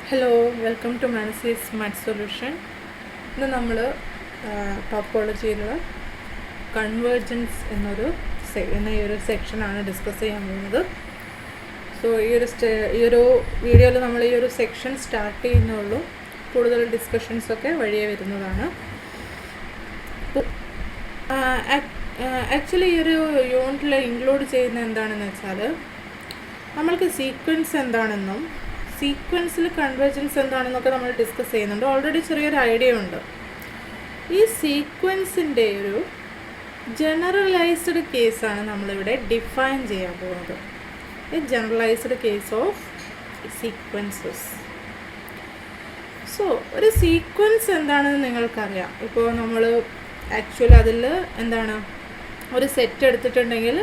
Hello, welcome to Manasi's maths solution. ഇന്ന് നമ്മൾ ടോപ്പോളജിയിലുള്ള convergence എന്ന ഈ ഒരു സെക്ഷനാണ് ഡിസ്കസ് ചെയ്യാൻ പോകുന്നത്. സോ ഈ ഒരു വീഡിയോയിൽ നമ്മൾ ഈ ഒരു സെക്ഷൻ സ്റ്റാർട്ട് ചെയ്യുന്നുള്ളൂ. കൂടുതൽ ഡിസ്കഷൻസൊക്കെ വഴിയെ വരുന്നതാണ്. ആക്ച്വലി ഈ ഒരു യൂണിറ്റിൽ ഇൻക്ലൂഡ് ചെയ്യുന്ന എന്താണെന്ന് വെച്ചാൽ നമ്മൾക്ക് സീക്വൻസ് എന്താണെന്നും സീക്വൻസിൽ കൺവേർജൻസ് എന്താണെന്നൊക്കെ നമ്മൾ ഡിസ്കസ് ചെയ്യുന്നുണ്ട്. ഓൾറെഡി ചെറിയൊരു ഐഡിയ ഉണ്ട്. ഈ സീക്വൻസിൻ്റെ ഒരു ജനറലൈസ്ഡ് കേസാണ് നമ്മളിവിടെ ഡിഫൈൻ ചെയ്യാൻ പോകുന്നത്. ഈ generalised case of sequences. So ഒരു സീക്വൻസ് എന്താണെന്ന് നിങ്ങൾക്കറിയാം. ഇപ്പോൾ നമ്മൾ ആക്ച്വലി അതിൽ എന്താണ് ഒരു സെറ്റ് എടുത്തിട്ടുണ്ടെങ്കിൽ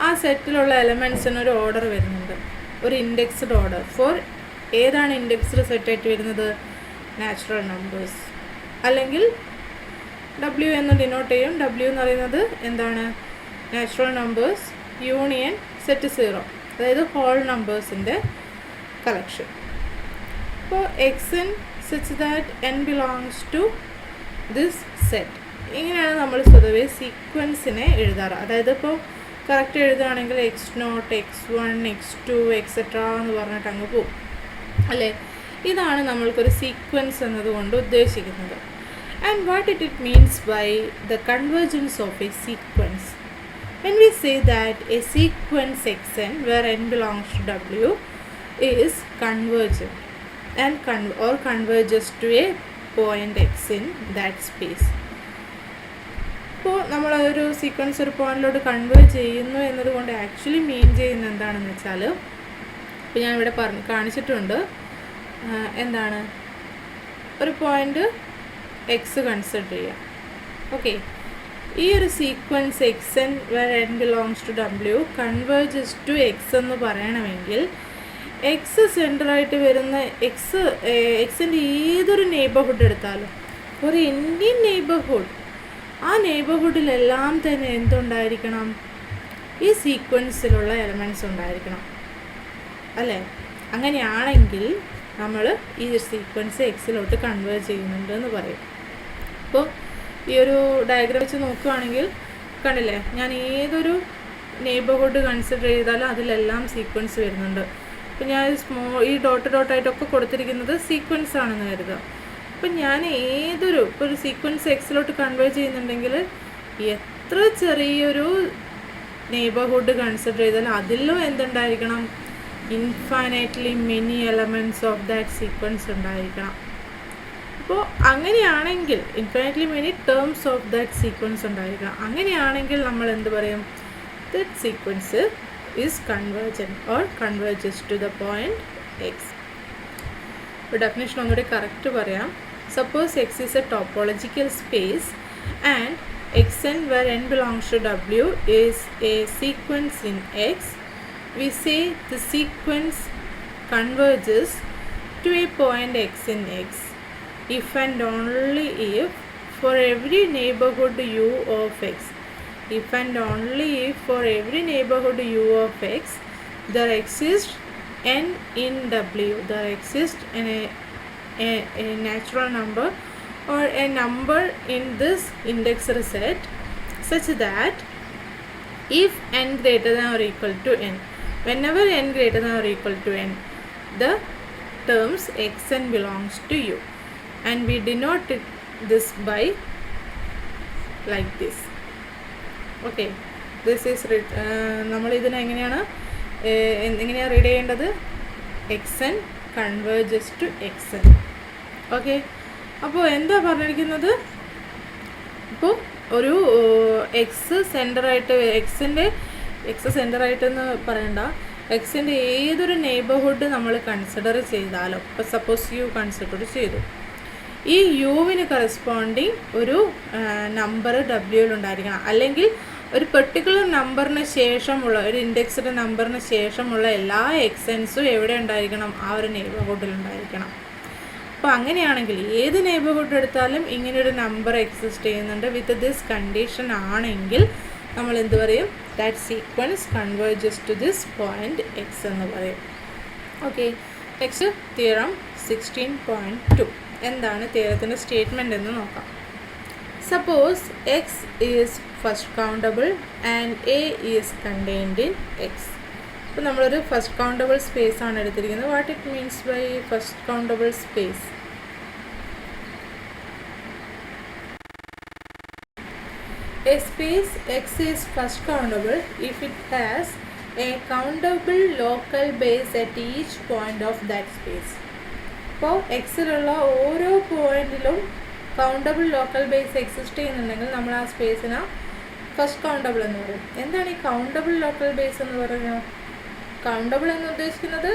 ആ സെറ്റിലുള്ള എലമെൻറ്റ്സിന് ഒരു ഓർഡർ വരുന്നുണ്ട്, ഒരു ഇൻഡെക്സ്ഡ് ഓർഡർ. ഫോർ ഏതാണ് ഇൻഡെക്സ്ഡ് സെറ്റായിട്ട് വരുന്നത്? നാച്ചുറൽ നമ്പേഴ്സ്, അല്ലെങ്കിൽ ഡബ്ല്യു എന്ന് ഡിനോട്ട് ചെയ്യും. ഡബ്ല്യു എന്ന് പറയുന്നത് എന്താണ്? നാച്ചുറൽ നമ്പേഴ്സ് യൂണിയൻ സെറ്റ് 0, അതായത് ഹോൾ നമ്പേഴ്സിൻ്റെ കളക്ഷൻ. അപ്പോൾ X such that N belongs to this set. ഇങ്ങനെയാണ് നമ്മൾ പൊതുവെ സീക്വൻസിനെ എഴുതാറ്. അതായത് ഇപ്പോൾ കറക്റ്റ് എഴുതുകയാണെങ്കിൽ x0, x1, x2 എക്സെട്ര എന്ന് പറഞ്ഞിട്ട് അങ്ങ് പോകും അല്ലേ. ഇതാണ് നമ്മൾക്കൊരു സീക്വൻസ് എന്നതുകൊണ്ട് ഉദ്ദേശിക്കുന്നത്. And what it means by the convergence of a sequence. When we say that a sequence xn where n belongs to w is convergent and or converges to a point x in that space. ഇപ്പോൾ നമ്മളൊരു sequence ഒരു പോയിന്റിലോട്ട് convert ചെയ്യുന്നു എന്നതുകൊണ്ട് actually mean ചെയ്യുന്നത് എന്താണെന്ന് വെച്ചാൽ, ഇപ്പോൾ ഞാനിവിടെ കാണിച്ചിട്ടുണ്ട്. എന്താണ് ഒരു പോയിന്റ് എക്സ് കൺസിഡർ ചെയ്യാം. ഓക്കെ, ഈ ഒരു sequence X where N belongs to W converges to X എന്ന് പറയണമെങ്കിൽ എക്സ് സെൻറ്ററായിട്ട് വരുന്ന എക്സിൻ്റെ ഏതൊരു നെയ്ബർഹുഡ് എടുത്താലും, ഒരു ഇന്ത്യൻ നെയ്ബർഹുഡ്, ആ നെയ്ബർഹുഡിലെല്ലാം തന്നെ എന്തുണ്ടായിരിക്കണം? ഈ സീക്വൻസിലുള്ള എലമെൻറ്റ്സ് ഉണ്ടായിരിക്കണം അല്ലേ. അങ്ങനെയാണെങ്കിൽ നമ്മൾ ഈ സീക്വൻസ് എക്സിലോട്ട് കൺവേർട്ട് ചെയ്യുന്നുണ്ട് എന്ന് പറയും. അപ്പോൾ ഈ ഒരു ഡയഗ്രാം വെച്ച് നോക്കുകയാണെങ്കിൽ കണ്ടില്ലേ, ഞാൻ ഏതൊരു നെയ്ബർഹുഡ് കൺസിഡർ ചെയ്താലും അതിലെല്ലാം സീക്വൻസ് വരുന്നുണ്ട്. അപ്പോൾ ഞാൻ ഈ ഡോട്ടായിട്ടൊക്കെ കൊടുത്തിരിക്കുന്നത് സീക്വൻസ് ആണെന്ന് കരുതുക. അപ്പം ഞാൻ ഏതൊരു ഒരു സീക്വൻസ് എക്സിലോട്ട് കൺവേർട്ട് ചെയ്യുന്നുണ്ടെങ്കിൽ എത്ര ചെറിയൊരു നെയ്ബർഹുഡ് കൺസിഡർ ചെയ്താലും അതിലും എന്തുണ്ടായിരിക്കണം? Infinitely many elements of that sequence ഉണ്ടായിരിക്കണം. അപ്പോൾ അങ്ങനെയാണെങ്കിൽ infinitely many terms of that sequence ഉണ്ടായിരിക്കണം. അങ്ങനെയാണെങ്കിൽ നമ്മൾ എന്ത് പറയും? That sequence is convergent or converges to the point X. ഒരു ഡെഫിനേഷൻ ഒന്നുകൂടി കറക്റ്റ് പറയാം. Suppose X is a topological space and Xn where n belongs to W is a sequence in X. We say the sequence converges to a point X in X if and only if for every neighborhood U of X. If and only if for every neighborhood U of X there exists n in W. There exists a natural number or a number in this indexed set such that if n greater than or equal to n, whenever n greater than or equal to n, the terms xn belongs to U, and we denote this by like this. Okay, this is നമ്മൾ ഇതിനെ എങ്ങനെയാണ് read ചെയ്യേണ്ടത്? xn converges to xn. Okay, അപ്പോൾ എന്താ പറഞ്ഞിരിക്കുന്നത്? ഇപ്പോൾ ഒരു X സെൻറ്ററായിട്ടെന്ന് പറയണ്ട, എക്സിൻ്റെ ഏതൊരു നെയ്ബർഹുഡ് നമ്മൾ കൺസിഡർ ചെയ്താലും, ഇപ്പോൾ സപ്പോസ് യു കൺസിഡർ ചെയ്തു, ഈ യുവിന് കറസ്പോണ്ടിങ് ഒരു നമ്പർ ഡബ്ല്യുവിലുണ്ടായിരിക്കണം. അല്ലെങ്കിൽ ഒരു പെർട്ടിക്കുലർ നമ്പറിന് ശേഷമുള്ള ഒരു ഇൻഡെക്സ്ഡ് നമ്പറിന് ശേഷമുള്ള എല്ലാ എക്സൻസും എവിടെ ഉണ്ടായിരിക്കണം? ആ ഒരു നെയ്ബർഹുഡിലുണ്ടായിരിക്കണം. അപ്പോൾ അങ്ങനെയാണെങ്കിൽ ഏത് നെയ്ബർഹുഡ് എടുത്താലും ഇങ്ങനെയൊരു നമ്പർ എക്സിസ്റ്റ് ചെയ്യുന്നുണ്ട് വിത്ത് ദിസ് കണ്ടീഷൻ ആണെങ്കിൽ നമ്മൾ എന്ത് പറയും? That sequence converges to this point X എന്ന് പറയും. Okay, next theorem 16.2 എന്താണ് തിയറത്തിൻ്റെ സ്റ്റേറ്റ്മെൻറ്റ് എന്ന് നോക്കാം. Suppose X is first countable and A is contained in X. അപ്പോൾ നമ്മളൊരു ഫസ്റ്റ് കൗണ്ടബിൾ സ്പേസ് ആണ് എടുത്തിരിക്കുന്നത്. What it means by first countable space? A space X is first countable if it has a countable local base at each point of that space. അപ്പോൾ എക്സിലുള്ള ഓരോ പോയിന്റിലും countable local base exist ചെയ്യുന്നുണ്ടെങ്കിൽ നമ്മൾ ആ സ്പേസിന് first countable എന്ന് പറയും. എന്താണ് ഈ കൗണ്ടബിൾ ലോക്കൽ ബേസ് എന്ന് പറഞ്ഞാൽ? കൗണ്ടബിൾ എന്ന് ഉദ്ദേശിക്കുന്നത്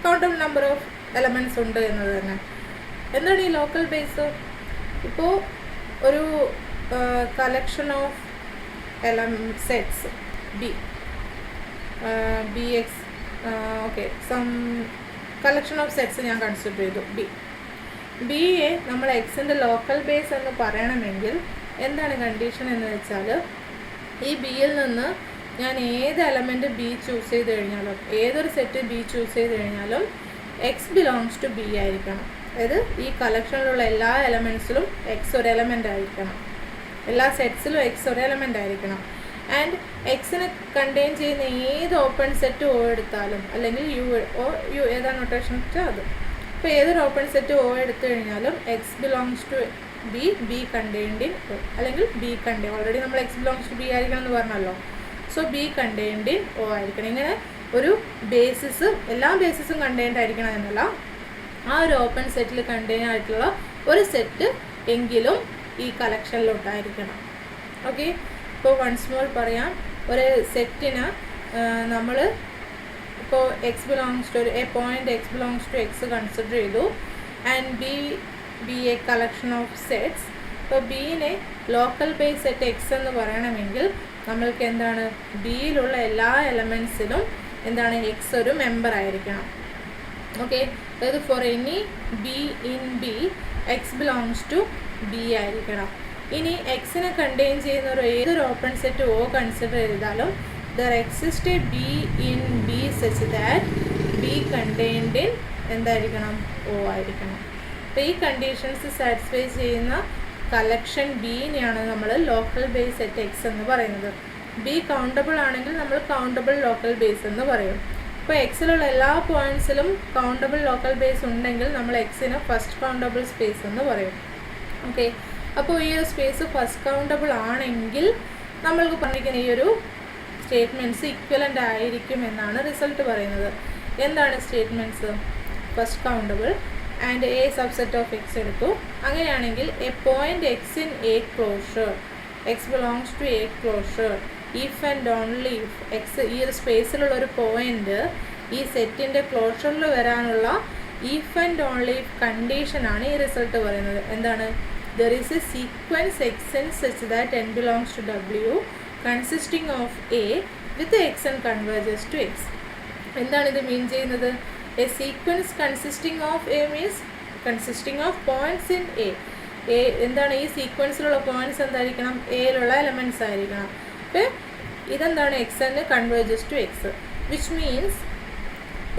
കൗണ്ടബിൾ നമ്പർ ഓഫ് എലമെൻറ്റ്സ് ഉണ്ട് എന്നത് തന്നെ. എന്താണ് ഈ ലോക്കൽ ബേസ്? ഇപ്പോൾ ഒരു collection of sets bx okay, some collection of sets ഞാൻ കൺസിഡർ ചെയ്തു ബിയെ നമ്മൾ എക്സിൻ്റെ ലോക്കൽ ബേസ് എന്ന് പറയണമെങ്കിൽ എന്താണ് കണ്ടീഷൻ എന്ന് വെച്ചാൽ, ഈ ബിയിൽ നിന്ന് ഞാൻ ഏത് എലമെൻറ്റ് ബി ചൂസ് ചെയ്ത് കഴിഞ്ഞാലും, ഏതൊരു സെറ്റ് ബി ചൂസ് ചെയ്ത് കഴിഞ്ഞാലും എക്സ് ബിലോങ്സ് ടു ബി ആയിരിക്കണം. അതായത് ഈ കളക്ഷനിലുള്ള എല്ലാ എലമെൻറ്റ്സിലും എക്സ് ഒരു എലമെൻ്റ് ആയിരിക്കണം, എല്ലാ സെറ്റ്സിലും എക്സ് ഒരു എലമെൻ്റ് ആയിരിക്കണം. ആൻഡ് എക്സിനെ കണ്ടെയ്ൻ ചെയ്യുന്ന ഏത് ഓപ്പൺ സെറ്റ് ഓ എടുത്താലും, അല്ലെങ്കിൽ യു ഏതാണ് നൊട്ടേഷൻ വെച്ചാൽ അത്, ഇപ്പോൾ ഏതൊരു ഓപ്പൺ സെറ്റ് ഓ എടുത്തു കഴിഞ്ഞാലും X belongs to B contained in O, അല്ലെങ്കിൽ ബി കണ്ടെയ്ൻ, ഓൾറെഡി നമ്മൾ എക്സ് ബിലോങ്സ് ടു ബി ആയിരിക്കണം എന്ന് പറഞ്ഞല്ലോ. So B contained in O ആയിരിക്കണം. ഇങ്ങനെ ഒരു ബേസിസ്, എല്ലാ ബേസിസും കണ്ടെയ്ൻഡ് ആയിരിക്കണം എന്നല്ല, ആ ഒരു ഓപ്പൺ സെറ്റിൽ കണ്ടെയ്ൻ ആയിട്ടുള്ള ഒരു സെറ്റ് എങ്കിലും ഈ കളക്ഷനിലോട്ടായിരിക്കണം. ഓക്കെ, ഇപ്പോൾ വൺസ് മോർ പറയാം. ഒരു സെറ്റിന് നമ്മൾ ഇപ്പോൾ X belongs to a point X belongs to X consider ചെയ്തു and B a collection of sets. ഇപ്പോൾ ബീനെ ലോക്കൽ ബേസ് സെറ്റ് എക്സ് എന്ന് പറയണമെങ്കിൽ നമ്മൾക്ക് എന്താണ്, ബിയിലുള്ള എല്ലാ എലമെൻറ്റ്സിലും എന്താണ് എക്സ് ഒരു മെമ്പർ ആയിരിക്കണം. ഓക്കെ, അതായത് for any B in B X belongs to B ആയിരിക്കണം. ഇനി എക്സിനെ കണ്ടെയ്ൻ ചെയ്യുന്ന ഏതൊരു ഓപ്പൺ സെറ്റ് ഓ കൺസിഡർ ചെയ്താലും there exist a B in B such that B contained in എന്തായിരിക്കണം, ഓ ആയിരിക്കണം. അപ്പോൾ ഈ കണ്ടീഷൻസ് സാറ്റിസ്ഫൈ ചെയ്യുന്ന കളക്ഷൻ ബിനെയാണ് നമ്മൾ ലോക്കൽ ബേസ് സെറ്റ് എക്സ് എന്ന് പറയുന്നത്. ബി കൗണ്ടബിൾ ആണെങ്കിൽ നമ്മൾ കൗണ്ടബിൾ ലോക്കൽ ബേസ് എന്ന് പറയും. ഇപ്പോൾ എക്സിലുള്ള എല്ലാ പോയിൻറ്റ്സിലും കൗണ്ടബിൾ ലോക്കൽ ബേസ് ഉണ്ടെങ്കിൽ നമ്മൾ എക്സിന് ഫസ്റ്റ് കൗണ്ടബിൾ സ്പേസ് എന്ന് പറയും. ഓക്കെ, അപ്പോൾ ഈ ഒരു സ്പേസ് ഫസ്റ്റ് കൗണ്ടബിൾ ആണെങ്കിൽ നമ്മൾക്ക് പറഞ്ഞിരിക്കുന്ന ഈ ഒരു സ്റ്റേറ്റ്മെൻറ്റ്സ് ഇക്വലൻ്റ് ആയിരിക്കും എന്നാണ് റിസൾട്ട് പറയുന്നത്. എന്താണ് statements? First countable and a subset of X എടുത്തു. അങ്ങനെയാണെങ്കിൽ a point X in A closure, X belongs to A closure if and only if X, ഈ ഒരു സ്പേസിലുള്ള ഒരു പോയിൻ്റ് ഈ സെറ്റിൻ്റെ ക്ലോഷറിൽ വരാനുള്ള ഇഫ് ആൻഡ് ഓൺലി ഇഫ് കണ്ടീഷനാണ് ഈ റിസൾട്ട് പറയുന്നത്. എന്താണ്? there is a sequence xn such that n belongs to w consisting of a with xn converges to x. എന്താണ് ഇത് മീൻ ചെയ്യുന്നത്? A sequence consisting of A means consisting of points in A. എന്താണ് ഈ സീക്വൻസിലുള്ള points എന്തായിരിക്കണം? എയിലുള്ള elements ആയിരിക്കണം. അപ്പോൾ ഇതെന്താണ്? X n converges to X, which means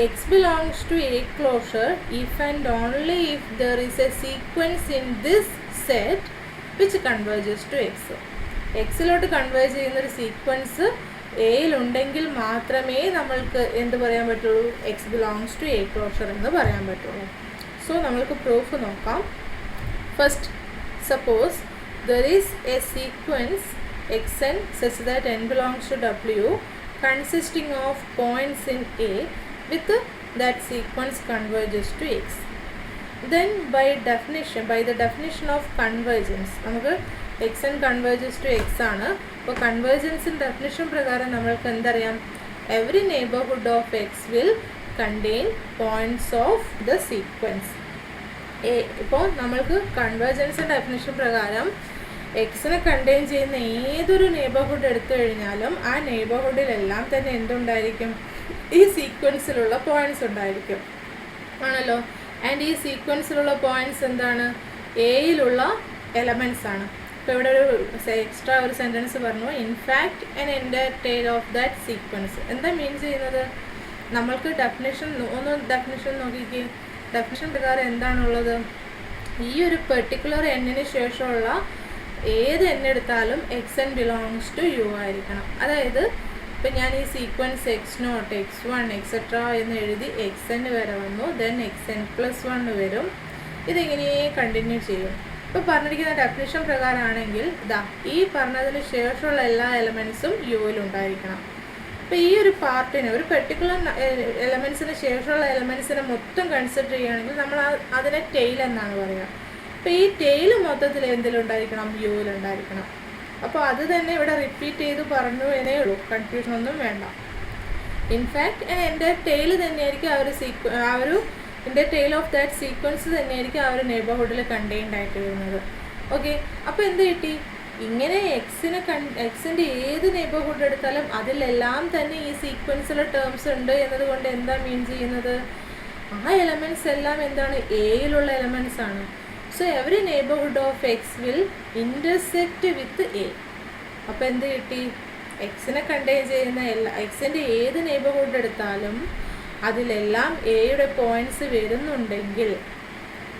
x belongs to a closure if and only if there is a sequence in this set which converges to x. എക്സിലോട്ട് converge ചെയ്യുന്നൊരു sequence എയിലുണ്ടെങ്കിൽ മാത്രമേ നമ്മൾക്ക് എന്ത് പറയാൻ പറ്റുള്ളൂ? X belongs to A closure എന്ന് പറയാൻ പറ്റുള്ളൂ. സോ നമ്മൾക്ക് പ്രൂഫ് നോക്കാം. First, suppose there is a sequence X N such that N belongs to W consisting of points in A with that sequence converges to x. Then by the definition of convergence, നമുക്ക് xn converges to x ആണ്. അപ്പോൾ കൺവേർജൻസിൻ definition പ്രകാരം നമ്മൾക്ക് എന്തറിയാം? every neighborhood of x will contain points of the sequence. ഇപ്പോൾ നമ്മൾക്ക് കൺവേർജൻസിൻ definition പ്രകാരം എക്സിനെ contain ചെയ്യുന്ന ഏതൊരു നെയ്ബർഹുഡ് എടുത്തു കഴിഞ്ഞാലും ആ നെയ്ബർഹുഡിലെല്ലാം തന്നെ എന്തുണ്ടായിരിക്കും? ഈ സീക്വൻസിലുള്ള പോയിൻറ്റ്സ് ഉണ്ടായിരിക്കും, ആണല്ലോ. ആൻഡ് ഈ സീക്വൻസിലുള്ള പോയിൻറ്റ്സ് എന്താണ്? എയിലുള്ള എലമെൻറ്റ്സ് ആണ്. ഇപ്പോൾ ഇവിടെ ഒരു എക്സ്ട്രാ ഒരു സെൻറ്റൻസ് പറഞ്ഞു, in fact an entire tail of that sequence. എന്താ മീൻ ചെയ്യുന്നത്? നമ്മൾക്ക് ഡെഫിനേഷൻ നോക്കിക്കേ. ഡെഫിനിഷൻ പ്രകാരം എന്താണുള്ളത്, ഈ ഒരു പെർട്ടിക്കുലർ എന്നിന് ശേഷമുള്ള ഏത് n എടുത്താലും xn ബിലോങ്സ് ടു യു ആയിരിക്കണം. അതായത് ഇപ്പം ഞാൻ ഈ സീക്വൻസ് x0 x1 എക്സെട്ര എന്ന് എഴുതി xn വരെ വന്നു, ദെൻ xn+1 വരും. ഇതിങ്ങനെ കണ്ടിന്യൂ ചെയ്യും. ഇപ്പോൾ പറഞ്ഞിരിക്കുന്ന ഡെഫിനിഷൻ പ്രകാരമാണെങ്കിൽ ഈ പറഞ്ഞതിന് ശേഷമുള്ള എല്ലാ എലമെൻസും യുവിലുണ്ടായിരിക്കണം. അപ്പോൾ ഈ ഒരു പാർട്ടിനെ, ഒരു പെർട്ടിക്കുലർ എലമെൻസിന് ശേഷമുള്ള എലമെൻസിനെ മൊത്തം കൺസിഡർ ചെയ്യുകയാണെങ്കിൽ നമ്മൾ അതിനെ ടെയിൽ എന്നാണ് പറയുക. അപ്പോൾ ഈ ടെയിൽ മൊത്തത്തിൽ എന്തിലുണ്ടായിരിക്കണം, യുവിലുണ്ടായിരിക്കണം. അപ്പോൾ അത് തന്നെ ഇവിടെ റിപ്പീറ്റ് ചെയ്ത് പറഞ്ഞു എന്നേ ഉള്ളൂ, കൺഫ്യൂഷൻ ഒന്നും വേണ്ട. ഇൻഫാക്റ്റ് എൻ്റെ ടെയിൽ തന്നെയായിരിക്കും എൻ്റെ ടെയിൽ ഓഫ് ദാറ്റ് സീക്വൻസ് തന്നെയായിരിക്കും ആ ഒരു നെയ്ബർഹുഡിൽ കണ്ടെയ്ൻഡ് ആയിട്ട് വരുന്നത്. ഓക്കെ, അപ്പോൾ എന്ത് കിട്ടി, ഇങ്ങനെ എക്സിൻ്റെ ഏത് നെയ്ബർഹുഡ് എടുത്താലും അതിലെല്ലാം തന്നെ ഈ സീക്വൻസിലെ ടേംസ് ഉണ്ട് എന്നതുകൊണ്ട് എന്താ മീൻ ചെയ്യുന്നത്, ആ എലമെൻറ്റ്സ് എല്ലാം എന്താണ്, എയിലുള്ള എലമെൻറ്റ്സ് ആണ്. So every neighbourhood of X will intersect with a. അപ്പോൾ എന്ത് കിട്ടി, എക്സിനെ കണ്ടെയ്ൻ ചെയ്യുന്ന എക്സിൻ്റെ ഏത് നെയ്ബർഹുഡ് എടുത്താലും അതിലെല്ലാം എയുടെ പോയിൻറ്റ്സ് വരുന്നുണ്ടെങ്കിൽ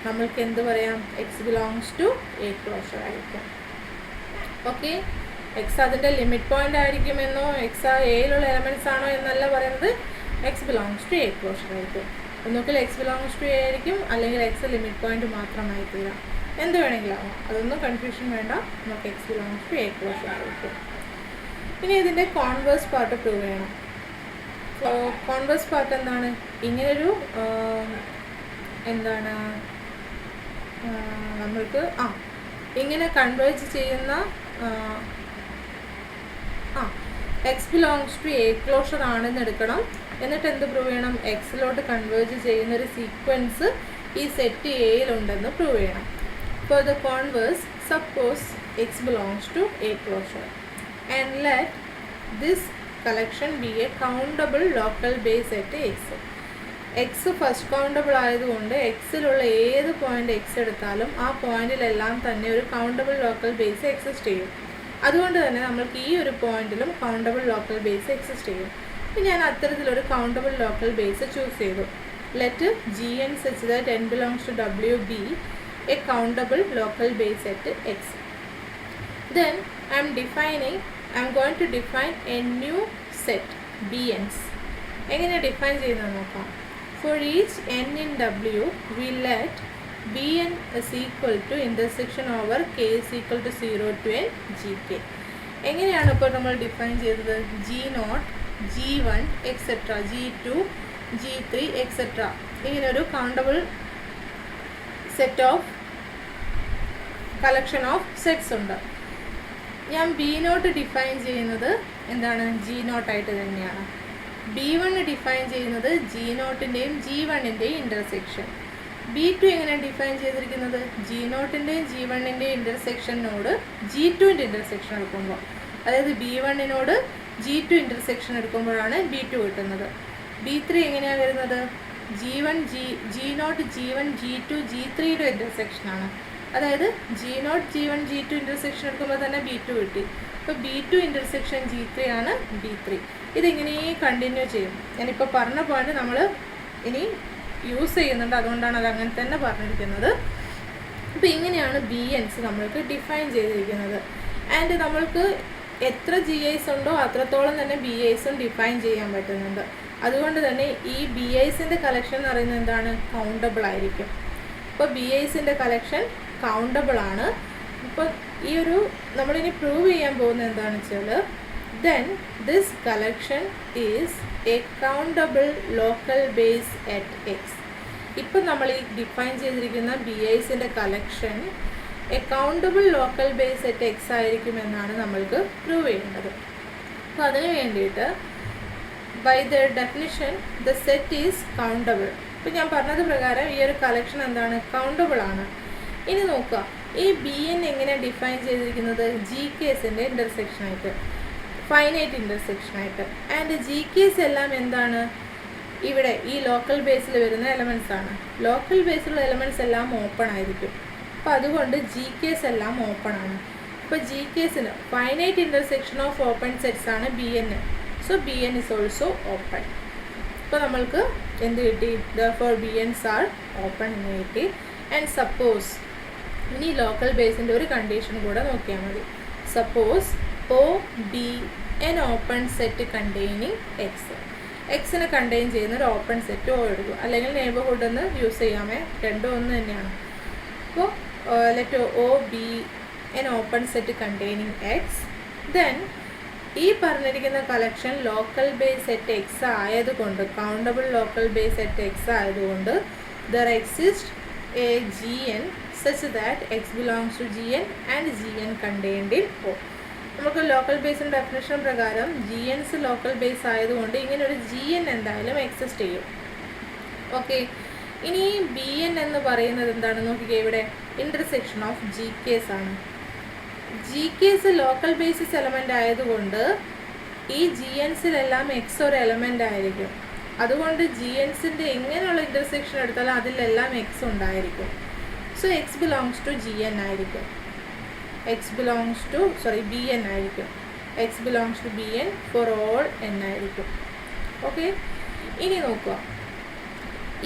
നമ്മൾക്ക് എന്ത് പറയാം, X belongs to A closure ആയിരിക്കും. ഓക്കെ, എക്സ് അതിൻ്റെ ലിമിറ്റ് പോയിൻ്റ് ആയിരിക്കുമെന്നോ എക്സ് ആ എയിലുള്ള എലമെൻറ്റ്സ് ആണോ എന്നല്ല പറയുന്നത്, X belongs to A closure ആയിരിക്കും. ഒന്നുകിൽ എക്സ് ബിലോങ്സ് ടു എ ആയിരിക്കും, അല്ലെങ്കിൽ എക്സ് ലിമിറ്റ് പോയിൻ്റ് മാത്രമായി തീരാം, എന്ത് വേണമെങ്കിലും ആവാം. അതൊന്നും കൺഫ്യൂഷൻ വേണ്ട, നമുക്ക് X belongs to A closure ആയിരിക്കും. ഇനി ഇതിൻ്റെ കോൺവേഴ്സ് പാർട്ട് പ്രൂവ് ചെയ്യണം. കോൺവേഴ്സ് പാർട്ട് എന്താണ്, ഇങ്ങനൊരു എന്താണ് നമ്മൾക്ക് ഇങ്ങനെ കൺവേർജ് ചെയ്യുന്ന X belongs to A closure ആണെന്ന് എടുക്കണം. എന്നിട്ട് എന്ത് പ്രൂവ് ചെയ്യണം, എക്സിലോട്ട് കൺവേർജ് ചെയ്യുന്ന ഒരു സീക്വൻസ് ഈ സെറ്റ് എയിലുണ്ടെന്ന് പ്രൂവ് ചെയ്യണം. For the converse, suppose X belongs to A closure and let this collection be a countable local base at x. X first countable ആയതുകൊണ്ട് എക്സിലുള്ള ഏത് പോയിൻ്റ് എക്സ് എടുത്താലും ആ പോയിന്റിലെല്ലാം തന്നെ ഒരു കൗണ്ടബിൾ ലോക്കൽ ബേസ് എക്സിസ്റ്റ് ചെയ്യും. അതുകൊണ്ട് തന്നെ നമ്മൾക്ക് ഈ ഒരു പോയിന്റിലും കൗണ്ടബിൾ ലോക്കൽ ബേസ് എക്സിസ്റ്റ് ചെയ്യും. അപ്പോൾ ഞാൻ അത്തരത്തിലൊരു കൗണ്ടബിൾ ലോക്കൽ ബേസ് ചൂസ് ചെയ്തു. Let G N such that N belongs to W be a countable local base at X. Then I am going to define a new set bn's. എങ്ങനെ define ചെയ്യുന്നത് നോക്കാം. For each n in W, we let bn is equal to intersection over k is equal to 0 to n gk. എങ്ങനെയാണ് ഇപ്പോൾ നമ്മൾ define ചെയ്തത്, G0, G1 etcetera, G2, G3 etcetera, ഇങ്ങനെ ഒരു countable set of collection of sets ഉണ്ട്. ഞാൻ B0 define ചെയ്യുന്നത് എന്താണ്, G0 ആയിട്ട് തന്നെയാണ്. B1 ഡിഫൈൻ ചെയ്യുന്നത് G0ൻ്റെയും G1ൻ്റെയും ഇൻ്റർസെക്ഷൻ. B2 എങ്ങനെ ഡിഫൈൻ ചെയ്തിരിക്കുന്നത്, G0ൻ്റെയും G1ൻ്റെയും ഇൻ്റർസെക്ഷനോട് G2ൻ്റെ ഇൻ്റർസെക്ഷൻ എടുക്കുമ്പോൾ, അതായത് B1നോട് G2 ഇൻ്റർസെക്ഷൻ എടുക്കുമ്പോഴാണ് B2 കിട്ടുന്നത്. B3 എങ്ങനെയാണ് വരുന്നത്, G0, G1, G2, G3യുടെ ഇൻ്റർസെക്ഷനാണ്. അതായത് G0, G1, G2 ഇൻ്റർസെക്ഷൻ എടുക്കുമ്പോൾ തന്നെ B2 കിട്ടി. അപ്പോൾ B2 ഇൻ്റർസെക്ഷൻ G3 ആണ് B3. ഇതിങ്ങനെ കണ്ടിന്യൂ ചെയ്യും. ഞാനിപ്പോൾ പറഞ്ഞ പോയിന്റ് നമ്മൾ ഇനി യൂസ് ചെയ്യുന്നുണ്ട്, അതുകൊണ്ടാണ് അത് അങ്ങനെ തന്നെ പറഞ്ഞിരിക്കുന്നത്. അപ്പോൾ ഇങ്ങനെയാണ് BNs നമ്മൾക്ക് ഡിഫൈൻ ചെയ്തിരിക്കുന്നത്. ആൻഡ് നമ്മൾക്ക് എത്ര GIs ഉണ്ടോ അത്രത്തോളം തന്നെ BIസും ഡിഫൈൻ ചെയ്യാൻ പറ്റുന്നുണ്ട്. അതുകൊണ്ട് തന്നെ ഈ BIസിൻ്റെ കളക്ഷൻ എന്ന് പറയുന്നത് എന്താണ്, കൗണ്ടബിൾ ആയിരിക്കും. അപ്പോൾ BIസിൻ്റെ കളക്ഷൻ കൗണ്ടബിൾ ആണ്. ഇപ്പോൾ ഈ ഒരു നമ്മളിനി പ്രൂവ് ചെയ്യാൻ പോകുന്നത് എന്താണെന്ന് വെച്ചാൽ, then this collection is a countable local base at x. ഇപ്പോൾ നമ്മൾ ഈ ഡിഫൈൻ ചെയ്തിരിക്കുന്ന BIസിൻ്റെ collection a countable local base at X ആയിരിക്കുമെന്നാണ് നമ്മൾക്ക് പ്രൂവ് ചെയ്യേണ്ടത്. അപ്പോൾ അതിന് വേണ്ടിയിട്ട് by the definition the set is countable. ഇപ്പോൾ ഞാൻ പറഞ്ഞത് പ്രകാരം ഈ ഒരു കളക്ഷൻ എന്താണ്, കൗണ്ടബിൾ ആണ്. ഇനി നോക്കുക, ഈ BN എങ്ങനെ ഡിഫൈൻ ചെയ്തിരിക്കുന്നത്, GKസിൻ്റെ ഇൻ്റർസെക്ഷനായിട്ട്, ഫൈനൈറ്റ് ഇൻ്റർസെക്ഷനായിട്ട്. ആൻഡ് GKs എല്ലാം എന്താണ്, ഇവിടെ ഈ ലോക്കൽ ബേസിൽ വരുന്ന എലമെൻറ്റ്സ് ആണ്. ലോക്കൽ ബേസിലുള്ള എലമെൻറ്റ്സ് എല്ലാം ഓപ്പൺ ആയിരിക്കും. അപ്പോൾ അതുകൊണ്ട് GKs എല്ലാം ഓപ്പൺ ആണ്. അപ്പോൾ GKസിന് finite intersection of open sets ആണ് BN. So BN is also open. ഇപ്പോൾ നമ്മൾക്ക് എന്ത് കിട്ടി? therefore bn's are open എന്ന് കിട്ടി. ആൻഡ് സപ്പോസ് ഇനി ലോക്കൽ ബേസിൻ്റെ ഒരു കണ്ടീഷൻ കൂടെ നോക്കിയാൽ മതി. Suppose O be an open set containing x. എക്സിനെ കണ്ടെയ്ൻ ചെയ്യുന്ന ഒരു ഓപ്പൺ സെറ്റ് O എടുക്കും, അല്ലെങ്കിൽ നെയ്ബർഹുഡ് എന്ന് യൂസ് ചെയ്യാമേ, രണ്ടും ഒന്ന് തന്നെയാണ്. അപ്പോൾ let O be an open set containing x, then ഈ പറഞ്ഞിരിക്കുന്ന collection local base set x ആയതുകൊണ്ട്, countable local base set x ആയതുകൊണ്ട് there exists a gn such that x belongs to gn and gn contained in O. നമുക്ക് local ബേസിൻ്റെ definition പ്രകാരം gns local base ആയതുകൊണ്ട് ഇങ്ങനെ ഒരു gn എന്തായാലും exist ചെയ്യും. Okay, ഇനി bn എന്ന് പറയുന്നത് എന്താണെന്ന് നോക്കിക്കേ. ഇവിടെ ഇൻ്റർസെക്ഷൻ ഓഫ് gk's ആണ്. gk's ലോക്കൽ ബേസിസ് എലമെൻ്റ് ആയതുകൊണ്ട് ഈ gn'സിലെല്ലാം എക്സ് ഒരു എലമെൻ്റ് ആയിരിക്കും. അതുകൊണ്ട് gn'സിൻ്റെ എങ്ങനെയുള്ള ഇൻ്റർസെക്ഷൻ എടുത്താലും അതിലെല്ലാം എക്സ് ഉണ്ടായിരിക്കും. So X belongs to gn ആയിരിക്കും. bn ആയിരിക്കും. x belongs to bn for all n ആയിരിക്കും. ഓക്കെ, ഇനി നോക്കുക.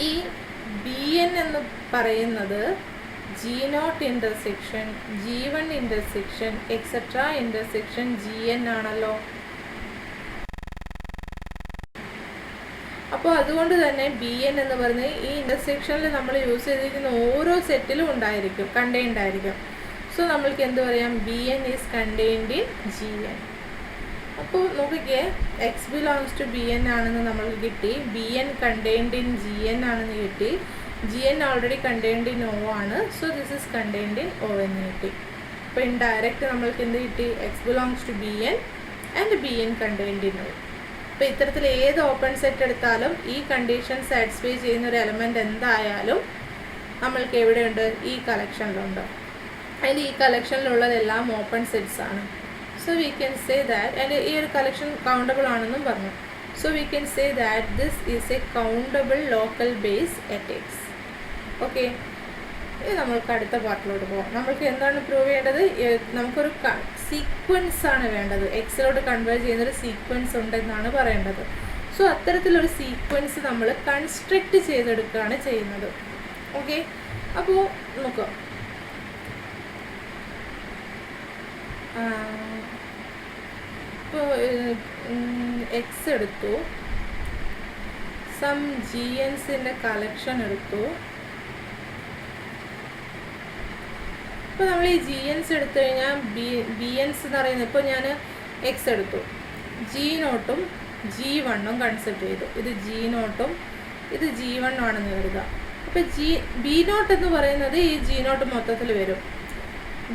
ഈ bn എന്ന് പറയുന്നത് g0 intersection g1 intersection etcetera intersection gn ആണല്ലോ. അപ്പോൾ അതുകൊണ്ട് തന്നെ bn എന്ന് പറയുന്നത് ഈ ഇൻ്റർസെക്ഷനിൽ നമ്മൾ യൂസ് ചെയ്തിരിക്കുന്ന ഓരോ സെറ്റിലും ഉണ്ടായിരിക്കും, കണ്ടെയ്ൻഡ് ആയിരിക്കും. സോ നമ്മൾക്ക് എന്ത് പറയാം? bn is contained in gn. അപ്പോൾ നോക്കിക്കേ, എക്സ് ബിലോങ്സ് ടു bn ആണെന്ന് നമ്മൾക്ക് കിട്ടി, bn കണ്ടെയ്ൻഡ് ഇൻ gn ആണെന്ന് കിട്ടി, gn already contained in O ആണ്. So this is contained in O എന്ന് കിട്ടി. അപ്പോൾ ഇൻഡയറക്റ്റ് നമ്മൾക്ക് എന്ത് കിട്ടി? X belongs to bn and bn contained in O. അപ്പോൾ ഇത്തരത്തിൽ ഏത് ഓപ്പൺ സെറ്റ് എടുത്താലും ഈ കണ്ടീഷൻ സാറ്റിസ്ഫൈ ചെയ്യുന്ന ഒരു എലമെൻറ്റ് എന്തായാലും നമ്മൾക്ക് എവിടെയുണ്ട്? ഈ കളക്ഷനിലുണ്ട്. അതിൽ ഈ കളക്ഷനിലുള്ളതെല്ലാം ഓപ്പൺ സെറ്റ്സ് ആണ്. So we can say that, and ഈ ഒരു കളക്ഷൻ കൗണ്ടബിൾ ആണെന്നും പറഞ്ഞു. So we can say that this is a countable local base at X. Okay, ഇനി നമ്മൾക്ക് അടുത്ത പാർട്ടിലോട്ട് പോകാം. നമ്മൾക്ക് എന്താണ് പ്രൂവ് ചെയ്യേണ്ടത്? നമുക്കൊരു സീക്വൻസ് ആണ് വേണ്ടത്. എക്സിലോട്ട് കൺവേർട്ട് ചെയ്യുന്നൊരു സീക്വൻസ് ഉണ്ടെന്നാണ് പറയേണ്ടത്. സോ അത്തരത്തിലൊരു സീക്വൻസ് നമ്മൾ കൺസ്ട്രക്റ്റ് ചെയ്തെടുക്കുകയാണ് ചെയ്യുന്നത്. ഓക്കെ, അപ്പോൾ നോക്കുക. ഇപ്പോൾ എക്സ് എടുത്തു, സം gn'സിൻ്റെ കളക്ഷൻ എടുത്തു. ഇപ്പോൾ നമ്മൾ ഈ gn's എടുത്തു കഴിഞ്ഞാൽ bn's എന്ന് പറയുന്നത്, ഇപ്പോൾ ഞാൻ എക്സ് എടുത്തു, g0ഉം g1ഉം കൺസിഡർ ചെയ്തു. ഇത് g0ഉം ഇത് g1 ആണെന്ന് കരുതുക. അപ്പോൾ b0 എന്ന് പറയുന്നത് ഈ g0 മൊത്തത്തിൽ വരും.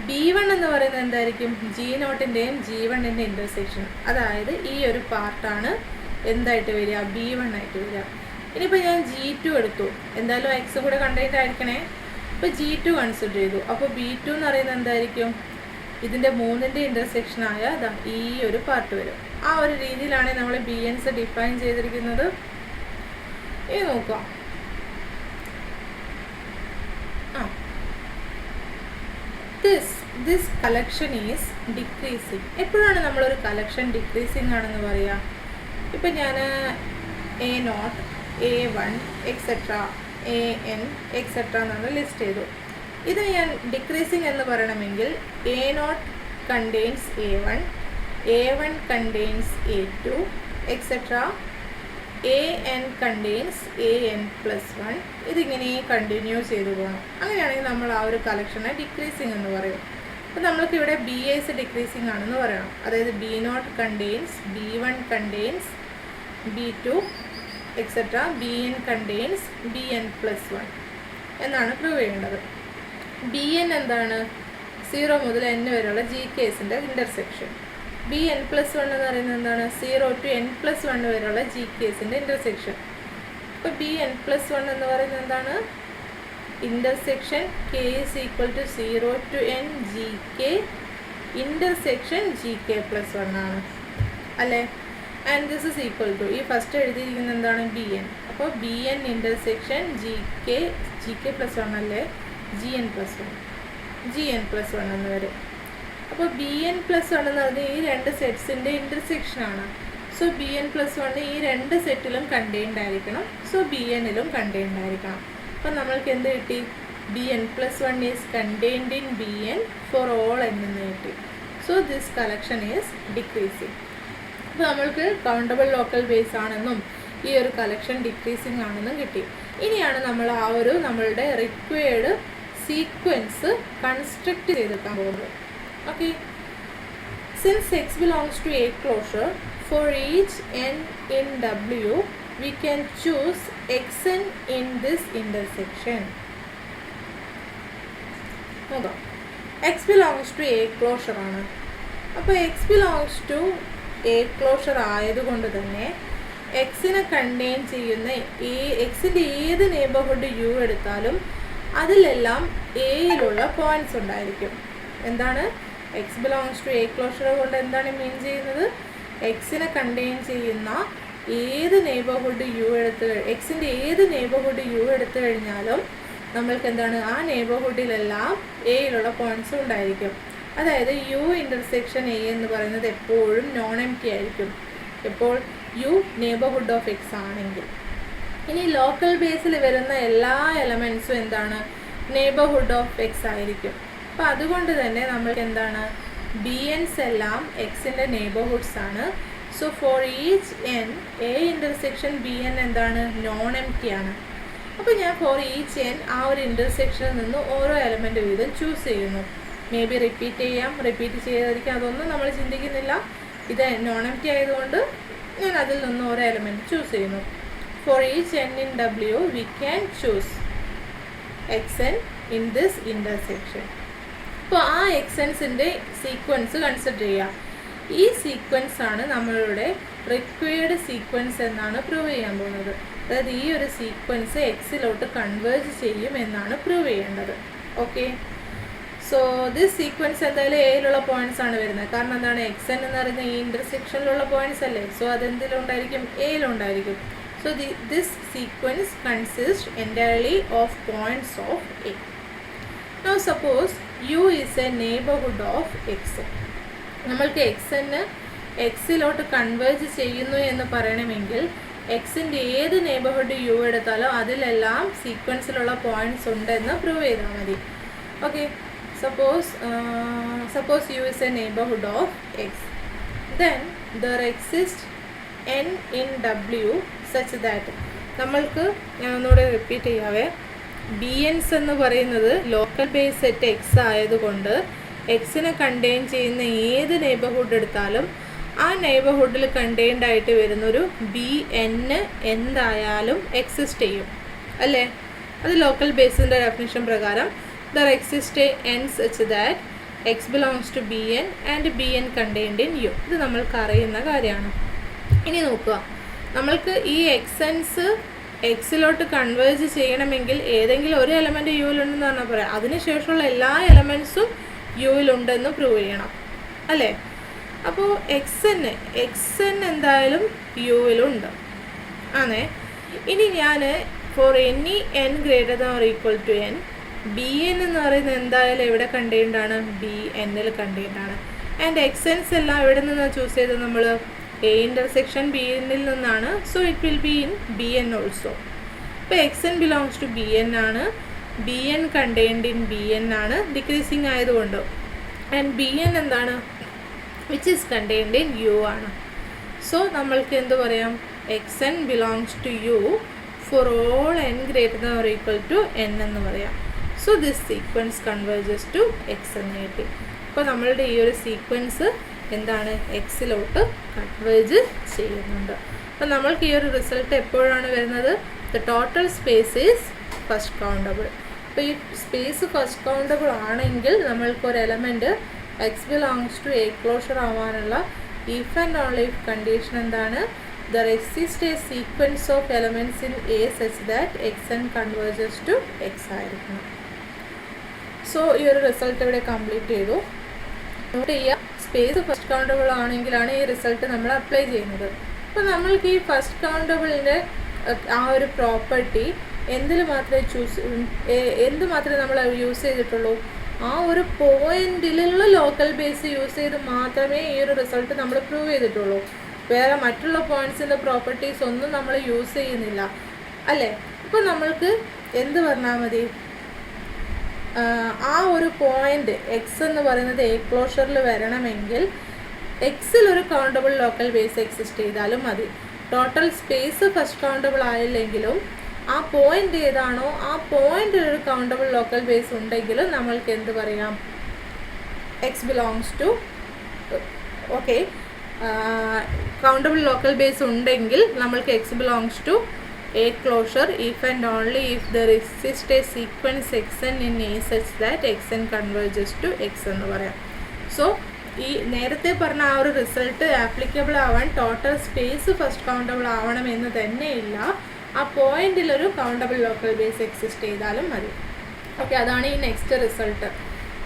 b1 എന്ന് പറയുന്നത് എന്തായിരിക്കും? g0ൻ്റെയും g1ൻ്റെയും ഇൻ്റർസെക്ഷൻ. അതായത് ഈ ഒരു പാർട്ടാണ് എന്തായിട്ട് വരിക? b1 ആയിട്ട് വരിക. ഇനിയിപ്പോൾ ഞാൻ g2 എടുത്തു, എന്തായാലും എക്സ് കൂടെ കണ്ടെയ്ൻഡ് ആയിരിക്കണേ. ഇപ്പോൾ g2 കൺസിഡർ ചെയ്തു. അപ്പോൾ b2 എന്ന് പറയുന്നത് എന്തായിരിക്കും? ഇതിൻ്റെ മൂന്നിൻ്റെ ഇൻ്റർസെക്ഷനായ ഈ ഒരു പാർട്ട് വരും. ആ ഒരു രീതിയിലാണ് നമ്മൾ bn's ഡിഫൈൻ ചെയ്തിരിക്കുന്നത്. ഇനി നോക്കാം. this collection is decreasing. എപ്പോഴാണ് നമ്മളൊരു കളക്ഷൻ ഡിക്രീസിങ് ആണെന്ന് പറയുക? ഇപ്പം ഞാൻ a0 a1 etcetera an etcetera എന്നാണ് ലിസ്റ്റ് ചെയ്തു. ഇത് ഞാൻ ഡിക്രീസിങ് എന്ന് പറയണമെങ്കിൽ a0 contains a1, a1 contains a2 etcetera an contains an+1. ഇതിങ്ങനെ കണ്ടിന്യൂ ചെയ്തു പോകണം. അങ്ങനെയാണെങ്കിൽ നമ്മൾ ആ ഒരു കളക്ഷനെ ഡിക്രീസിങ് എന്ന് പറയും. അപ്പോൾ നമ്മൾക്ക് ഇവിടെ b's ഡിക്രീസിങ് ആണെന്ന് പറയണം. അതായത് b0 contains b1 contains b2 etcetera bn contains bn+1 എന്നാണ് പ്രൂവ് ചെയ്യേണ്ടത്. bn എന്താണ്? 0 മുതൽ n വരെയുള്ള gk'സിൻ്റെ ഇൻ്റർസെക്ഷൻ. bn+1 എന്ന് പറയുന്നത് എന്താണ്? 0 to n+1 വരെയുള്ള gk'സിൻ്റെ ഇൻ്റർസെക്ഷൻ. അപ്പോൾ bn+1 എന്ന് പറയുന്നത് എന്താണ്? Intersection k is equal to 0 to n gk intersection gk+1 ആണ് അല്ലേ? And this is equal to, ഈ ഫസ്റ്റ് എഴുതിയിരിക്കുന്നത് എന്താണ്? bn. അപ്പോൾ bn ഇൻ്റർസെക്ഷൻ gk+1 അല്ലേ? gn+1 എന്ന് വരും. അപ്പോൾ bn+1 എന്ന് പറഞ്ഞാൽ ഈ രണ്ട് സെറ്റ്സിൻ്റെ ഇൻ്റർസെക്ഷനാണ്. സോ bn+1 ഈ രണ്ട് സെറ്റിലും കണ്ടെയ്ൻഡ് ആയിരിക്കണം. സോ bnലും കണ്ടെയ്ൻഡ് ആയിരിക്കണം. അപ്പം നമ്മൾക്ക് എന്ത് കിട്ടി? bn+1 is contained in bn four all n എന്ന് കിട്ടി. So this collection is decreasing. അപ്പോൾ നമ്മൾക്ക് കൗണ്ടബിൾ ലോക്കൽ ബേസ് ആണെന്നും ഈ ഒരു കളക്ഷൻ ഡിക്രീസിങ് ആണെന്നും കിട്ടി. ഇനിയാണ് നമ്മൾ ആ ഒരു നമ്മളുടെ റിക്വയർഡ് സീക്വൻസ് കൺസ്ട്രക്റ്റ് ചെയ്തെടുക്കാൻ പോകുന്നത്. Okay, since x belongs to a closure, for each n in W we can choose xn in this intersection. നോക്കാം, x belongs to a closure ആണ്. അപ്പോൾ x belongs to a closure ആയതുകൊണ്ട് തന്നെ എക്സിനെ contain ചെയ്യുന്ന എക്സിൻ്റെ ഏത് നെയ്ബർഹുഡ് യു എടുത്താലും അതിലെല്ലാം എയിലുള്ള പോയിൻറ്റ്സ് ഉണ്ടായിരിക്കും. എന്താണ് X belongs to A closure കൊണ്ട് എന്താണ് മീൻ ചെയ്യുന്നത്? എക്സിനെ കണ്ടെയ്ൻ ചെയ്യുന്ന ഏത് നെയ്ബർഹുഡ് യു എക്സിൻ്റെ ഏത് നെയ്ബർഹുഡ് യു എടുത്തു കഴിഞ്ഞാലും നമ്മൾക്ക് എന്താണ് ആ നെയ്ബർഹുഡിലെല്ലാം എയിലുള്ള പോയിൻറ്റ്സ് ഉണ്ടായിരിക്കും. അതായത് യു ഇൻ്റർസെക്ഷൻ എ എന്ന് പറയുന്നത് എപ്പോഴും നോൺ എം ടി ആയിരിക്കും, എപ്പോൾ യു നെയ്ബർഹുഡ് ഓഫ് എക്സ് ആണെങ്കിൽ. ഇനി ലോക്കൽ ബേസിൽ വരുന്ന എല്ലാ എലമെൻറ്റ്സും എന്താണ് നെയ്ബർഹുഡ് ഓഫ് എക്സ് ആയിരിക്കും. അപ്പോൾ അതുകൊണ്ട് തന്നെ നമ്മൾക്ക് എന്താണ് bn's എല്ലാം എക്സിൻ്റെ നെയ്ബർഹുഡ്സ് ആണ്. So for each n A intersection bn എന്താണ് നോൺ എം ടി ആണ്. അപ്പോൾ ഞാൻ ഫോർ ഈച്ച് n ആ ഒരു ഇൻ്റർസെക്ഷനിൽ നിന്ന് ഓരോ എലമെൻറ്റ് വീതം ചൂസ് ചെയ്യുന്നു. മേ ബി റിപ്പീറ്റ് ചെയ്യാം, റിപ്പീറ്റ് ചെയ്യാതിരിക്കാം, അതൊന്നും നമ്മൾ ചിന്തിക്കുന്നില്ല. ഇത് നോൺ എം ടി ആയതുകൊണ്ട് ഞാൻ അതിൽ നിന്ന് ഓരോ എലമെൻറ്റ് ചൂസ് ചെയ്യുന്നു. For each n in W we can choose xn in this intersection. അപ്പോൾ ആ എക്സൻസിൻ്റെ സീക്വൻസ് കൺസിഡർ ചെയ്യാം. ഈ സീക്വൻസ് ആണ് നമ്മളുടെ റിക്വയർഡ് സീക്വൻസ് എന്നാണ് പ്രൂവ് ചെയ്യാൻ പോകുന്നത്. അതായത് ഈ ഒരു സീക്വൻസ് എക്സിലോട്ട് കൺവേർജ് ചെയ്യും എന്നാണ് പ്രൂവ് ചെയ്യേണ്ടത്. ഓക്കെ, സോ ദിസ് സീക്വൻസ് എന്തായാലും എയിലുള്ള പോയിൻറ്റ്സ് ആണ് വരുന്നത്. കാരണം എന്താണ് എക്സൻ എന്ന് പറയുന്ന ഈ ഇൻ്റർസെക്ഷനിലുള്ള പോയിൻറ്റ്സ് അല്ലേ. So അതെന്തിലുണ്ടായിരിക്കും? എയിലുണ്ടായിരിക്കും. So this sequence consists entirely of points of A. Now suppose U is a neighborhood of x. നമ്മൾക്ക് എക്സിലോട്ട് കൺവേർജ് ചെയ്യുന്നു എന്ന് പറയണമെങ്കിൽ എക്സിൻ്റെ ഏത് നെയ്ബർഹുഡ് യു എടുത്താലോ അതിലെല്ലാം സീക്വൻസിലുള്ള പോയിൻറ്റ്സ് ഉണ്ടെന്ന് പ്രൂവ് ചെയ്താൽ മതി. Okay, suppose U is a neighborhood of x. Then there exists n in W such that നമ്മൾക്ക് ഞാൻ ഒന്നുകൂടെ റിപ്പീറ്റ് ചെയ്യാവേ, bn's എന്ന് പറയുന്നത് ലോക്കൽ ബേസ് സെറ്റ് എക്സ് ആയതുകൊണ്ട് എക്സിനെ കണ്ടെയ്ൻ ചെയ്യുന്ന ഏത് നെയ്ബർഹുഡ് എടുത്താലും ആ നെയ്ബർഹുഡിൽ കണ്ടെയ്ൻഡ് ആയിട്ട് വരുന്നൊരു bn എന്തായാലും എക്സിസ്റ്റ് ചെയ്യും അല്ലേ. അത് ലോക്കൽ ബേസിൻ്റെ ഡെഫിനിഷൻ പ്രകാരം there exists a n such that x belongs to bn and bn contained in u. ഇത് നമ്മൾക്ക് അറിയുന്ന കാര്യമാണ്. ഇനി നോക്കുക, നമ്മൾക്ക് ഈ എക്സൻസ് എക്സിലോട്ട് കൺവേർജ് ചെയ്യണമെങ്കിൽ ഏതെങ്കിലും ഒരു എലമെൻറ്റ് യുവിലുണ്ടെന്ന് പറഞ്ഞാൽ പറയാം, അതിനുശേഷമുള്ള എല്ലാ എലമെൻറ്റ്സും യുവിലുണ്ടെന്ന് പ്രൂവ് ചെയ്യണം അല്ലേ. അപ്പോൾ എക്സൻ എന്തായാലും യുവിലുണ്ട് ആണേ. ഇനി ഞാൻ for any n greater than or equal to n bn എന്ന് പറയുന്നത് എന്തായാലും എവിടെ കണ്ടെയ്ൻഡാണ്? bnൽ കണ്ടെയ്ൻഡാണ്. ആൻഡ് എക്സൻസ് എല്ലാം എവിടെ നിന്നാണ് ചൂസ് ചെയ്തത്? നമ്മൾ എ ഇൻ്റർസെക്ഷൻ bnൽ നിന്നാണ്. So it will be in bn also. ഇപ്പോൾ xn ബിലോങ്സ് ടു bn ആണ്, bn കണ്ടെയ്ൻഡ് ഇൻ bn ആണ്, ഡിക്രീസിങ് ആയതുകൊണ്ട്. ആൻഡ് bn എന്താണ്? Which is contained in u ആണ്. സോ നമ്മൾക്ക് എന്ത് പറയാം? xn belongs to u for all n greater than or equal to n എന്ന് പറയാം. So this sequence converges to x എന്ന് കിട്ടി. അപ്പോൾ നമ്മളുടെ ഈ ഒരു സീക്വൻസ് എന്താണ്? എക്സിലോട്ട് കൺവേർജ് ചെയ്യുന്നുണ്ട്. അപ്പോൾ നമ്മൾക്ക് ഈ ഒരു റിസൾട്ട് എപ്പോഴാണ് വരുന്നത്? The total space is first countable. അപ്പോൾ ഈ സ്പേസ് ഫസ്റ്റ് കൗണ്ടബിൾ ആണെങ്കിൽ നമ്മൾക്കൊരു element x belongs to A closure ആവാനുള്ള if and only if condition എന്താണ്? There exist a sequence of elements in A such that xn converges to x ആയിരിക്കണം. So ഈ ഒരു result ഇവിടെ കംപ്ലീറ്റ് ചെയ്തു. Not ചെയ്യുക, സ്പേസ് ഫസ്റ്റ് കൗണ്ടബിൾ ആണെങ്കിലാണ് ഈ result നമ്മൾ അപ്ലൈ ചെയ്യുന്നത്. അപ്പോൾ നമ്മൾക്ക് ഈ ഫസ്റ്റ് കൗണ്ടബിളിൻ്റെ ആ ഒരു പ്രോപ്പർട്ടി എന്ത് മാത്രമേ നമ്മൾ യൂസ് ചെയ്തിട്ടുള്ളൂ? ആ ഒരു പോയിന്റിലുള്ള ലോക്കൽ ബേസ് യൂസ് ചെയ്ത് മാത്രമേ ഈ ഒരു റിസൾട്ട് നമ്മൾ പ്രൂവ് ചെയ്തിട്ടുള്ളൂ. വേറെ മറ്റുള്ള പോയിൻറ്റ്സിൻ്റെ പ്രോപ്പർട്ടീസ് ഒന്നും നമ്മൾ യൂസ് ചെയ്യുന്നില്ല അല്ലേ. അപ്പോൾ നമ്മൾക്ക് എന്ത് പറഞ്ഞാൽ മതി, ആ ഒരു പോയിൻ്റ് എക്സ് എന്ന് പറയുന്നത് എ ക്ലോഷറിൽ വരണമെങ്കിൽ എക്സിൽ ഒരു കൗണ്ടബിൾ ലോക്കൽ ബേസ് എക്സിസ്റ്റ് ചെയ്താലും മതി. ടോട്ടൽ സ്പേസ് ഫസ്റ്റ് കൗണ്ടബിൾ ആയില്ലെങ്കിലും ആ പോയിൻ്റ് ഏതാണോ ആ പോയിൻ്റിൽ ഒരു കൗണ്ടബിൾ ലോക്കൽ ബേസ് ഉണ്ടെങ്കിലും നമ്മൾക്ക് എന്ത് പറയാം, X belongs to okay countable local base ഉണ്ടെങ്കിൽ നമ്മൾക്ക് X belongs to a closure if and only if there exists a sequence xn in A such that xn converges to x എന്ന് പറയാം. So ഈ നേരത്തെ പറഞ്ഞ ആ ഒരു റിസൾട്ട് ആപ്ലിക്കബിൾ ആവാൻ ടോട്ടൽ സ്പേസ് ഫസ്റ്റ് കൗണ്ടബിൾ ആവണമെന്ന് തന്നെയില്ല, ആ പോയിന്റിലൊരു കൗണ്ടബിൾ ലോക്കൽ ബേസ് എക്സിസ്റ്റ് ചെയ്താലും മതി. ഓക്കെ, അതാണ് ഈ നെക്സ്റ്റ് റിസൾട്ട്.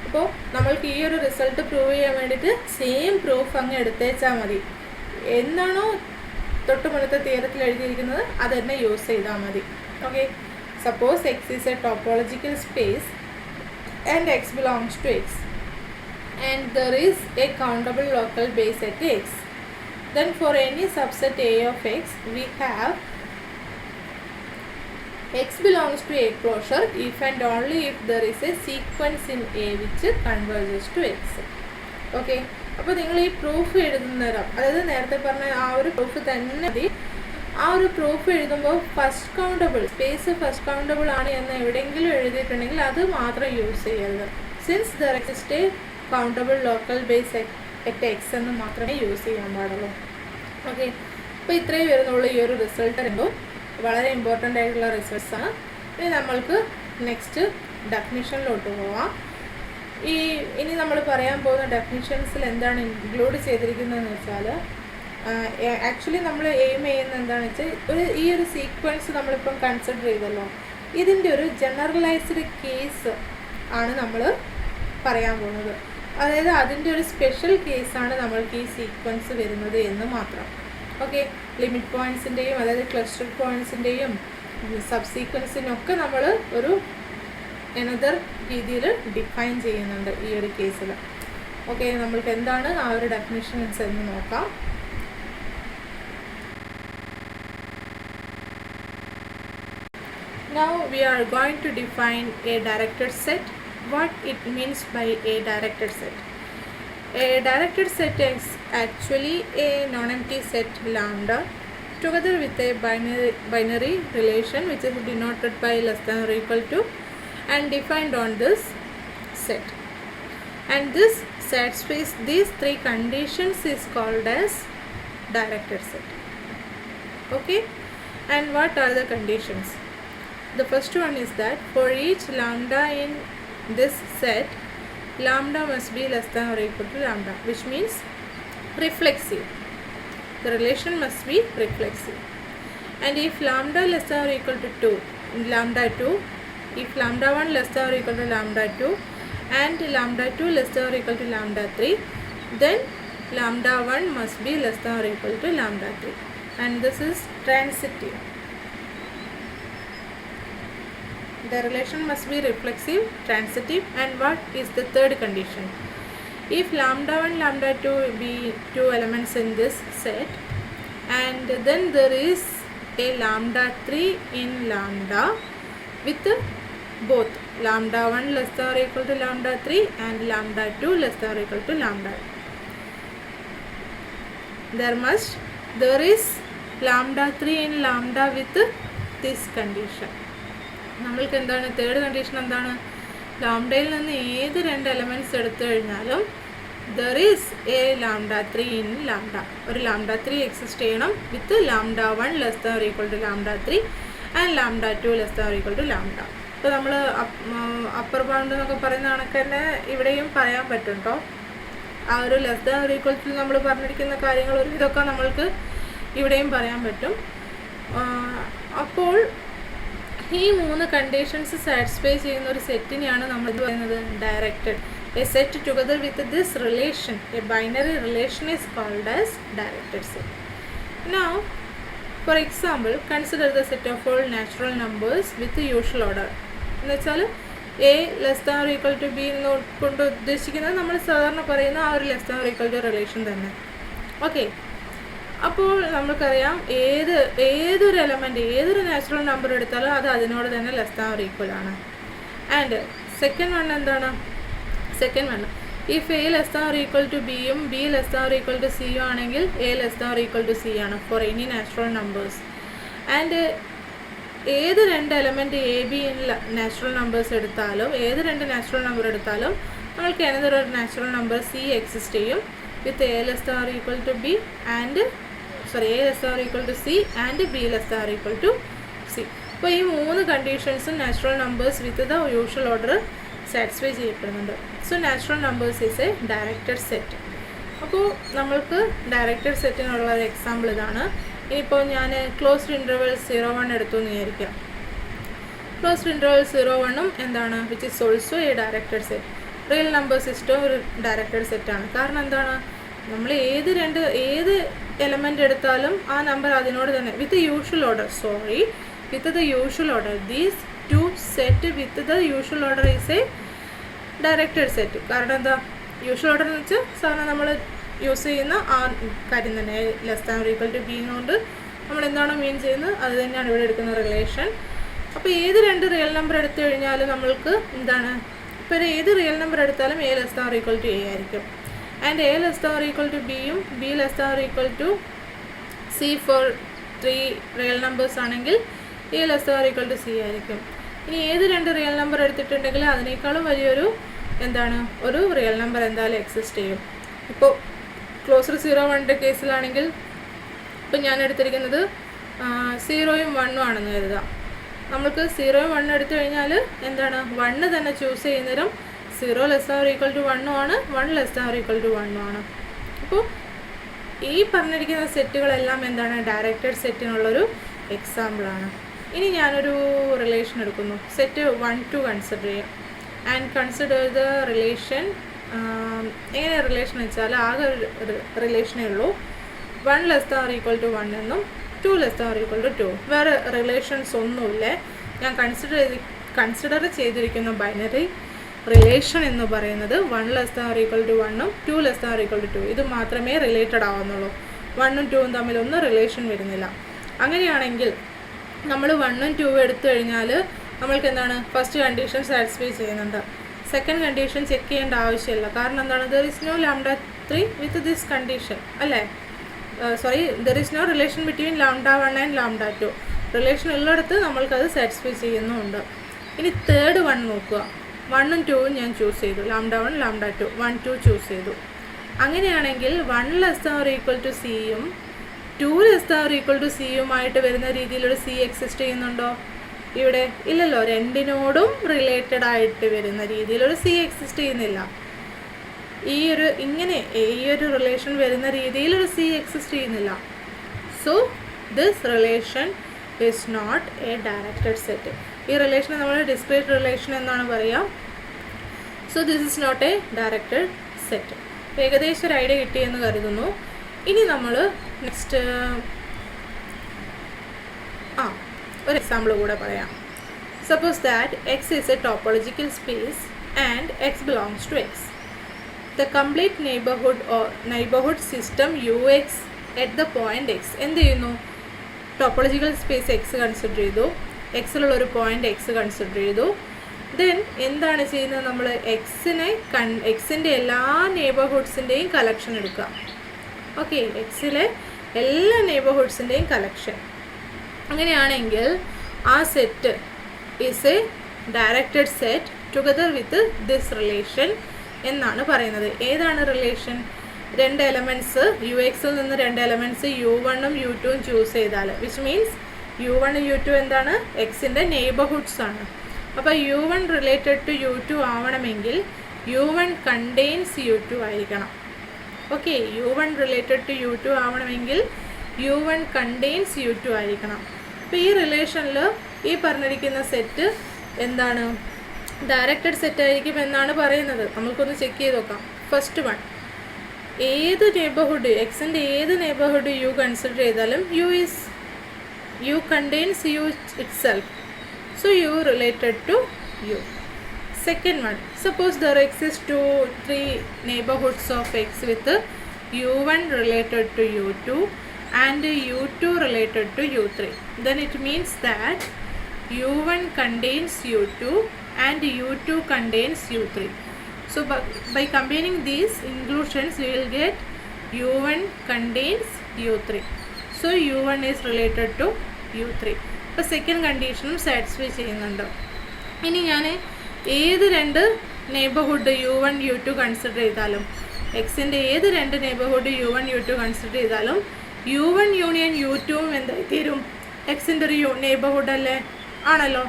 അപ്പോൾ നമ്മൾക്ക് ഈ ഒരു റിസൾട്ട് പ്രൂവ് ചെയ്യാൻ വേണ്ടിയിട്ട് സെയിം പ്രൂഫ് അങ്ങ് എടുത്തേച്ചാൽ മതി. എന്താണോ തൊട്ട് മുന്നത്തെ തിയറത്തിൽ എഴുതിയിരിക്കുന്നത് അത് തന്നെ യൂസ് ചെയ്താൽ മതി. Okay, suppose X is a topological space and X belongs to X and there is a countable local base at X, then for any subset A of X we have X belongs to A closure if and only if there is a sequence in A which converges to X. Okay, അപ്പോൾ നിങ്ങൾ ഈ proof എഴുതുന്നേരം, അതായത് നേരത്തെ പറഞ്ഞ ആ ഒരു proof തന്നെ മതി. ആ ഒരു പ്രൂഫ് എഴുതുമ്പോൾ first countable space first countable ആണ് എന്ന് എവിടെയെങ്കിലും എഴുതിയിട്ടുണ്ടെങ്കിൽ അത് മാത്രം യൂസ് ചെയ്യരുത്. Since there exist A countable local base at X എന്ന് മാത്രമേ യൂസ് ചെയ്യാൻ പാടുള്ളൂ. ഓക്കെ, അപ്പോൾ ഇത്രയും വരുന്നുള്ളൂ ഈ ഒരു റിസൾട്ട്. രണ്ടും വളരെ ഇമ്പോർട്ടൻ്റ് ആയിട്ടുള്ള റിസൾട്ട്സാണ്. ഇനി നമ്മൾക്ക് നെക്സ്റ്റ് ഡെഫിനിഷനിലോട്ട് പോവാം. ഇനി നമ്മൾ പറയാൻ പോകുന്ന ഡെഫിനിഷൻസിൽ എന്താണ് ഇൻക്ലൂഡ് ചെയ്തിരിക്കുന്നതെന്ന് വെച്ചാൽ, ആക്ച്വലി നമ്മൾ എയിം ചെയ്യുന്നത് എന്താണെന്ന് വെച്ചാൽ ഈ ഒരു സീക്വൻസ് നമ്മളിപ്പം കൺസിഡർ ചെയ്തല്ലോ, ഇതിൻ്റെ ഒരു ജനറലൈസ്ഡ് കേസ് ആണ് നമ്മൾ പറയാൻ പോകുന്നത്. അതായത് അതിൻ്റെ ഒരു സ്പെഷ്യൽ കേസാണ് നമ്മൾക്ക് ഈ സീക്വൻസ് വരുന്നത് എന്ന് മാത്രം. ഓക്കെ, ലിമിറ്റ് പോയിൻറ്റ്സിൻ്റെയും അതായത് ക്ലസ്റ്റർ പോയിൻറ്റ്സിൻ്റെയും സബ് സീക്വൻസിനൊക്കെ നമ്മൾ ഒരു എനദർ രീതിയിൽ ഡിഫൈൻ ചെയ്യുന്നുണ്ട് ഈ ഒരു കേസിൽ. ഓക്കെ, നമ്മൾക്ക് എന്താണ് ആ ഒരു ഡെഫിനിഷൻസ് എന്ന് നോക്കാം. Now we are going to define a directed set. What it means by a directed set. A directed set is actually a non-empty set lambda together with a binary relation which is denoted by less than or equal to and defined on this set. And this set space, these three conditions is called as directed set. Okay, and what are the conditions? The first one is that for each lambda in this set, lambda must be less than or equal to lambda, which means reflexive. The relation must be reflexive. And if lambda less than or equal to 2, lambda 2, if lambda 1 less than or equal to lambda 2 and lambda 2 less than or equal to lambda 3, then lambda 1 must be less than or equal to lambda 3, and this is transitive. The relation must be reflexive, transitive. And what is the third condition? If lambda 1 lambda 2 be two elements in this set and then there is a lambda 3 in lambda with both lambda 1 less than or equal to lambda 3 and lambda 2 less than or equal to lambda. There is lambda 3 in lambda with this condition. നമ്മൾക്ക് എന്താണ് third condition എന്താണ്? ലാംഡയിൽ നിന്ന് ഏത് രണ്ട് elements എടുത്തു കഴിഞ്ഞാലും there is a lambda 3 in lambda. ഒരു lambda 3 exist ചെയ്യണം with lambda 1 less than or equal to lambda 3 and lambda 2 less than or equal to lambda. ഇപ്പോൾ നമ്മൾ അപ്പർ ബൗണ്ട് എന്നൊക്കെ പറയുന്ന കണക്ക് തന്നെ ഇവിടെയും പറയാൻ പറ്റും കേട്ടോ. ആ ഒരു less than or equal to നമ്മൾ പറഞ്ഞിരിക്കുന്ന കാര്യങ്ങൾ ഒരു ഇതൊക്കെ നമ്മൾക്ക് ഇവിടെയും പറയാൻ പറ്റും. അപ്പോൾ ഈ മൂന്ന് കണ്ടീഷൻസ് സാറ്റിസ്ഫൈ ചെയ്യുന്ന ഒരു സെറ്റിനെയാണ് നമ്മൾ ഇത് പറയുന്നത് directed. A set together with this relation, a binary relation is called as directed set. Now for example consider the set of all natural numbers with usual order. എന്ന് വെച്ചാൽ A less than or equal to B എന്ന് കൊണ്ട് ഉദ്ദേശിക്കുന്നത് നമ്മൾ സാധാരണ പറയുന്ന ആ ഒരു less than or equal to relation തന്നെ. ഓക്കെ, അപ്പോൾ നമുക്കറിയാം ഏതൊരു എലമെൻറ്റ് ഏതൊരു നാച്ചുറൽ നമ്പർ എടുത്താലും അത് അതിനോട് തന്നെ ലെസ് ദാൻ ഓർ ഈക്വൽ ആണ്. ആൻഡ് സെക്കൻഡ് വൺ എന്താണ്? Second one if a less than or equal to ബിയും b less than or equal to സിയും ആണെങ്കിൽ a less than or equal to c ആണ് for any natural numbers. And ഏത് രണ്ട് element a b natural numbers എടുത്താലും ഏത് രണ്ട് natural number എടുത്താലും നമ്മൾക്ക് ഏതൊരു നാച്ചുറൽ നമ്പർ സി എക്സിസ്റ്റ് ചെയ്യും with a less than or equal to b and a less than or equal to c and b less than or equal to c. അപ്പോൾ ഈ മൂന്ന് കണ്ടീഷൻസും natural numbers with the usual order satisfy ചെയ്യപ്പെടുന്നുണ്ട്. So natural numbers is a directed set. അപ്പോൾ നമ്മൾക്ക് directed സെറ്റിനുള്ള ഒരു example ഇതാണ്. ഇനിയിപ്പോൾ ഞാൻ ക്ലോസ്ഡ് ഇൻ്റർവെൽ 0-1 എടുത്തു എന്ന് വിചാരിക്കാം. ക്ലോസ്ഡ് ഇൻ്റർവെൽ 0-1 എന്താണ്? Which is also A directed set. Real number system ഒരു ഡയറക്റ്റഡ് സെറ്റാണ്. കാരണം എന്താണ്? നമ്മൾ ഏത് എലമെൻ്റ് എടുത്താലും ആ നമ്പർ അതിനോട് തന്നെ with usual order with the usual order these two set with the usual order is a directed set. കാരണം എന്താ? യൂഷ്വൽ ഓർഡർ എന്ന് വെച്ചാൽ സാധാരണ നമ്മൾ യൂസ് ചെയ്യുന്ന ആ കാര്യം തന്നെ less than or equal to B കൊണ്ട് നമ്മൾ എന്താണോ മീൻ ചെയ്യുന്നത് അത് തന്നെയാണ് ഇവിടെ എടുക്കുന്ന റിലേഷൻ. അപ്പോൾ ഏത് രണ്ട് റിയൽ നമ്പർ എടുത്തു കഴിഞ്ഞാലും നമ്മൾക്ക് എന്താണ്? ഇപ്പോൾ ഏത് റിയൽ നമ്പർ എടുത്താലും a less than or equal to a ആയിരിക്കും. And a less than or equal to ബിയും b less than or equal to c for 3 real numbers ആണെങ്കിൽ a less than or equal to c ആയിരിക്കും. ഇനി ഏത് രണ്ട് real number എടുത്തിട്ടുണ്ടെങ്കിൽ അതിനേക്കാളും വലിയൊരു എന്താണ്? ഒരു റിയൽ നമ്പർ എന്തായാലും എക്സിസ്റ്റ് ചെയ്യും. ഇപ്പോൾ ക്ലോസ്ഡ് 0-1 കേസിലാണെങ്കിൽ ഇപ്പം ഞാൻ എടുത്തിരിക്കുന്നത് 0-ഉം 1-ഉം ആണെന്ന് കരുതാം. നമുക്ക് 0-ഉം 1-ഉം എടുത്തു കഴിഞ്ഞാൽ എന്താണ്? 1 തന്നെ ചൂസ് ചെയ്യുന്നേരം 0 less than or equal to 1-ഉം ആണ്, 1 less than or equal to 1-ഉം ആണ്. അപ്പോൾ ഈ പറഞ്ഞിരിക്കുന്ന സെറ്റുകളെല്ലാം എന്താണ്? ഡയറക്റ്റഡ് സെറ്റിനുള്ളൊരു എക്സാമ്പിളാണ്. ഇനി ഞാനൊരു റിലേഷൻ എടുക്കുന്നു. സെറ്റ് 1-2 കൺസിഡർ ചെയ്യാം. And consider the relation. എങ്ങനെ റിലേഷൻ വെച്ചാൽ ആകെ ഒരു റിലേഷനേ ഉള്ളൂ. 1 less than or equal to 1 എന്നും 2 less than or equal to 2. വേറെ റിലേഷൻസ് ഒന്നുമില്ല. ഞാൻ കൺസിഡർ ചെയ്തിരിക്കുന്ന ബൈനറി റിലേഷൻ എന്ന് പറയുന്നത് 1 less than or equal to 1-ഉം 2 less than or equal to 2 ഇത് മാത്രമേ റിലേറ്റഡ് ആവുന്നുള്ളൂ. 1-ഉം 2-ഉം തമ്മിലൊന്നും റിലേഷൻ വരുന്നില്ല. അങ്ങനെയാണെങ്കിൽ നമ്മൾ 1-ഉം 2-ഉം എടുത്തു കഴിഞ്ഞാൽ നമ്മൾക്ക് എന്താണ്? ഫസ്റ്റ് കണ്ടീഷൻ സാറ്റിസ്ഫൈ ചെയ്യുന്നുണ്ട്. സെക്കൻഡ് കണ്ടീഷൻ ചെക്ക് ചെയ്യേണ്ട ആവശ്യമില്ല. കാരണം എന്താണ്? There is no λ3 with this condition അല്ലേ? There is no relation between λ1 and λ2. Relation ഉള്ളിടത്ത് നമ്മൾക്കത് സാറ്റിസ്ഫൈ ചെയ്യുന്നുമുണ്ട്. ഇനി തേർഡ് വൺ നോക്കുക. 1-ഉം 2-ഉം ഞാൻ ചൂസ് ചെയ്തു. λ1 λ2 1 2 ചൂസ് ചെയ്തു. അങ്ങനെയാണെങ്കിൽ 1 less than or equal to സിയും 2 less than or equal to സിയുമായിട്ട് വരുന്ന രീതിയിലൊരു സി എക്സിസ്റ്റ് ചെയ്യുന്നുണ്ടോ? ഇവിടെ ഇല്ലല്ലോ. രണ്ടിനോടും റിലേറ്റഡ് ആയിട്ട് വരുന്ന രീതിയിലൊരു സി എക്സിസ്റ്റ് ചെയ്യുന്നില്ല. ഈ ഒരു റിലേഷൻ വരുന്ന രീതിയിലൊരു സി എക്സിസ്റ്റ് ചെയ്യുന്നില്ല. So this relation is not a directed set. ഈ റിലേഷനെ നമ്മൾ ഡിസ്ക്രീറ്റ് റിലേഷൻ എന്നാണ് പറയുക. So this is not a directed set. ഏകദേശം ഒരു ഐഡിയ കിട്ടിയെന്ന് കരുതുന്നു. ഇനി നമ്മൾ നെക്സ്റ്റ് ഒരു എക്സാമ്പിൾ കൂടെ പറയാം. Suppose that X is a topological space and X belongs to X. The complete neighbourhood system U X at the point X എന്ത് ചെയ്യുന്നു? ടോപ്പോളജിക്കൽ സ്പേസ് എക്സ് കൺസിഡർ ചെയ്തു. എക്സിലുള്ളൊരു പോയിന്റ് എക്സ് കൺസിഡർ ചെയ്തു. Then എന്താണ് ചെയ്യുന്നത്? നമ്മൾ എക്സിൻ്റെ എല്ലാ നെയ്ബർഹുഡ്സിൻ്റെയും കളക്ഷൻ എടുക്കുക. ഓക്കെ, എക്സിലെ എല്ലാ നെയ്ബർഹുഡ്സിൻ്റെയും കളക്ഷൻ. അങ്ങനെയാണെങ്കിൽ ആ set is a directed set together with this relation എന്നാണ് പറയുന്നത്. ഏതാണ് റിലേഷൻ? രണ്ട് എലമെൻറ്റ്സ് യു എക്സിൽ നിന്ന് രണ്ട് എലമെൻറ്റ്സ് u1-ഉം u2-ഉം ചൂസ് ചെയ്താൽ വിച്ച് മീൻസ് u1 u2 എന്താണ്? എക്സിൻ്റെ നെയ്ബർഹുഡ്സ് ആണ്. അപ്പോൾ u1 റിലേറ്റഡ് ടു u2 ആവണമെങ്കിൽ u1 കണ്ടെയ്ൻസ് u2 ആയിരിക്കണം. Okay, u1 related to u2 ആവണമെങ്കിൽ u1 കണ്ടെയ്ൻസ് u2 ആയിരിക്കണം. അപ്പോൾ ഈ റിലേഷനിൽ ഈ പറഞ്ഞിരിക്കുന്ന സെറ്റ് എന്താണ്? ഡയറക്റ്റഡ് സെറ്റ് ആയിരിക്കും എന്നാണ് പറയുന്നത്. നമുക്കൊന്ന് ചെക്ക് ചെയ്ത് നോക്കാം. ഫസ്റ്റ് വൺ, ഏത് നെയ്ബർഹുഡ് എക്സിൻ്റെ ഏത് നെയ്ബർഹുഡ് യു കൺസിഡർ ചെയ്താലും U contains U itself. So U related to U. Second one, suppose there exist 2-3 neighborhoods of x with u1 related to u2 and u2 related to u3. Then it means that u1 contains u2 and u2 contains u3. So by combining these inclusions we will get u1 contains u3. So u1 is related to u3. അപ്പോൾ second കണ്ടീഷനും satisfy ചെയ്യുന്നുണ്ട്. ഇനി ഞാൻ ഏത് രണ്ട് neighbourhood u1 u2 consider ചെയ്താലും, എക്സിൻ്റെ ഏത് രണ്ട് നെയ്ബർഹുഡ് u1 u2 കൺസിഡർ ചെയ്താലും u1 യൂണിയൻ u2 എന്തായി തീരും? എക്സിൻ്റെ ഒരു നെയ്ബർഹുഡ് അല്ലേ? ആണല്ലോ.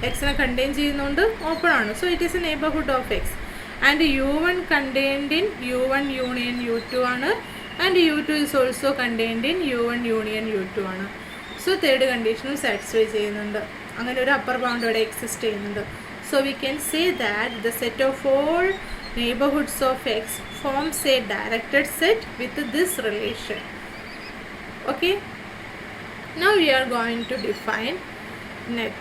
എക്സിനെ കണ്ടെയ്ൻ ചെയ്യുന്നുണ്ട്, ഓപ്പൺ ആണ്. So it is a neighbourhood of x. And u1 contained in u1 union u2 ആണ്. And u2 is also contained in u1 union u2 ആണ്. സോ തേർഡ് കണ്ടീഷനും സാറ്റിസ്ഫൈ ചെയ്യുന്നുണ്ട്. അങ്ങനെ ഒരു അപ്പർ ബൗണ്ട് ഇവിടെ എക്സിസ്റ്റ് ചെയ്യുന്നുണ്ട്. So we can say that the set of all neighbourhoods of x forms a directed set with this relation. Okay, now we are going to define net.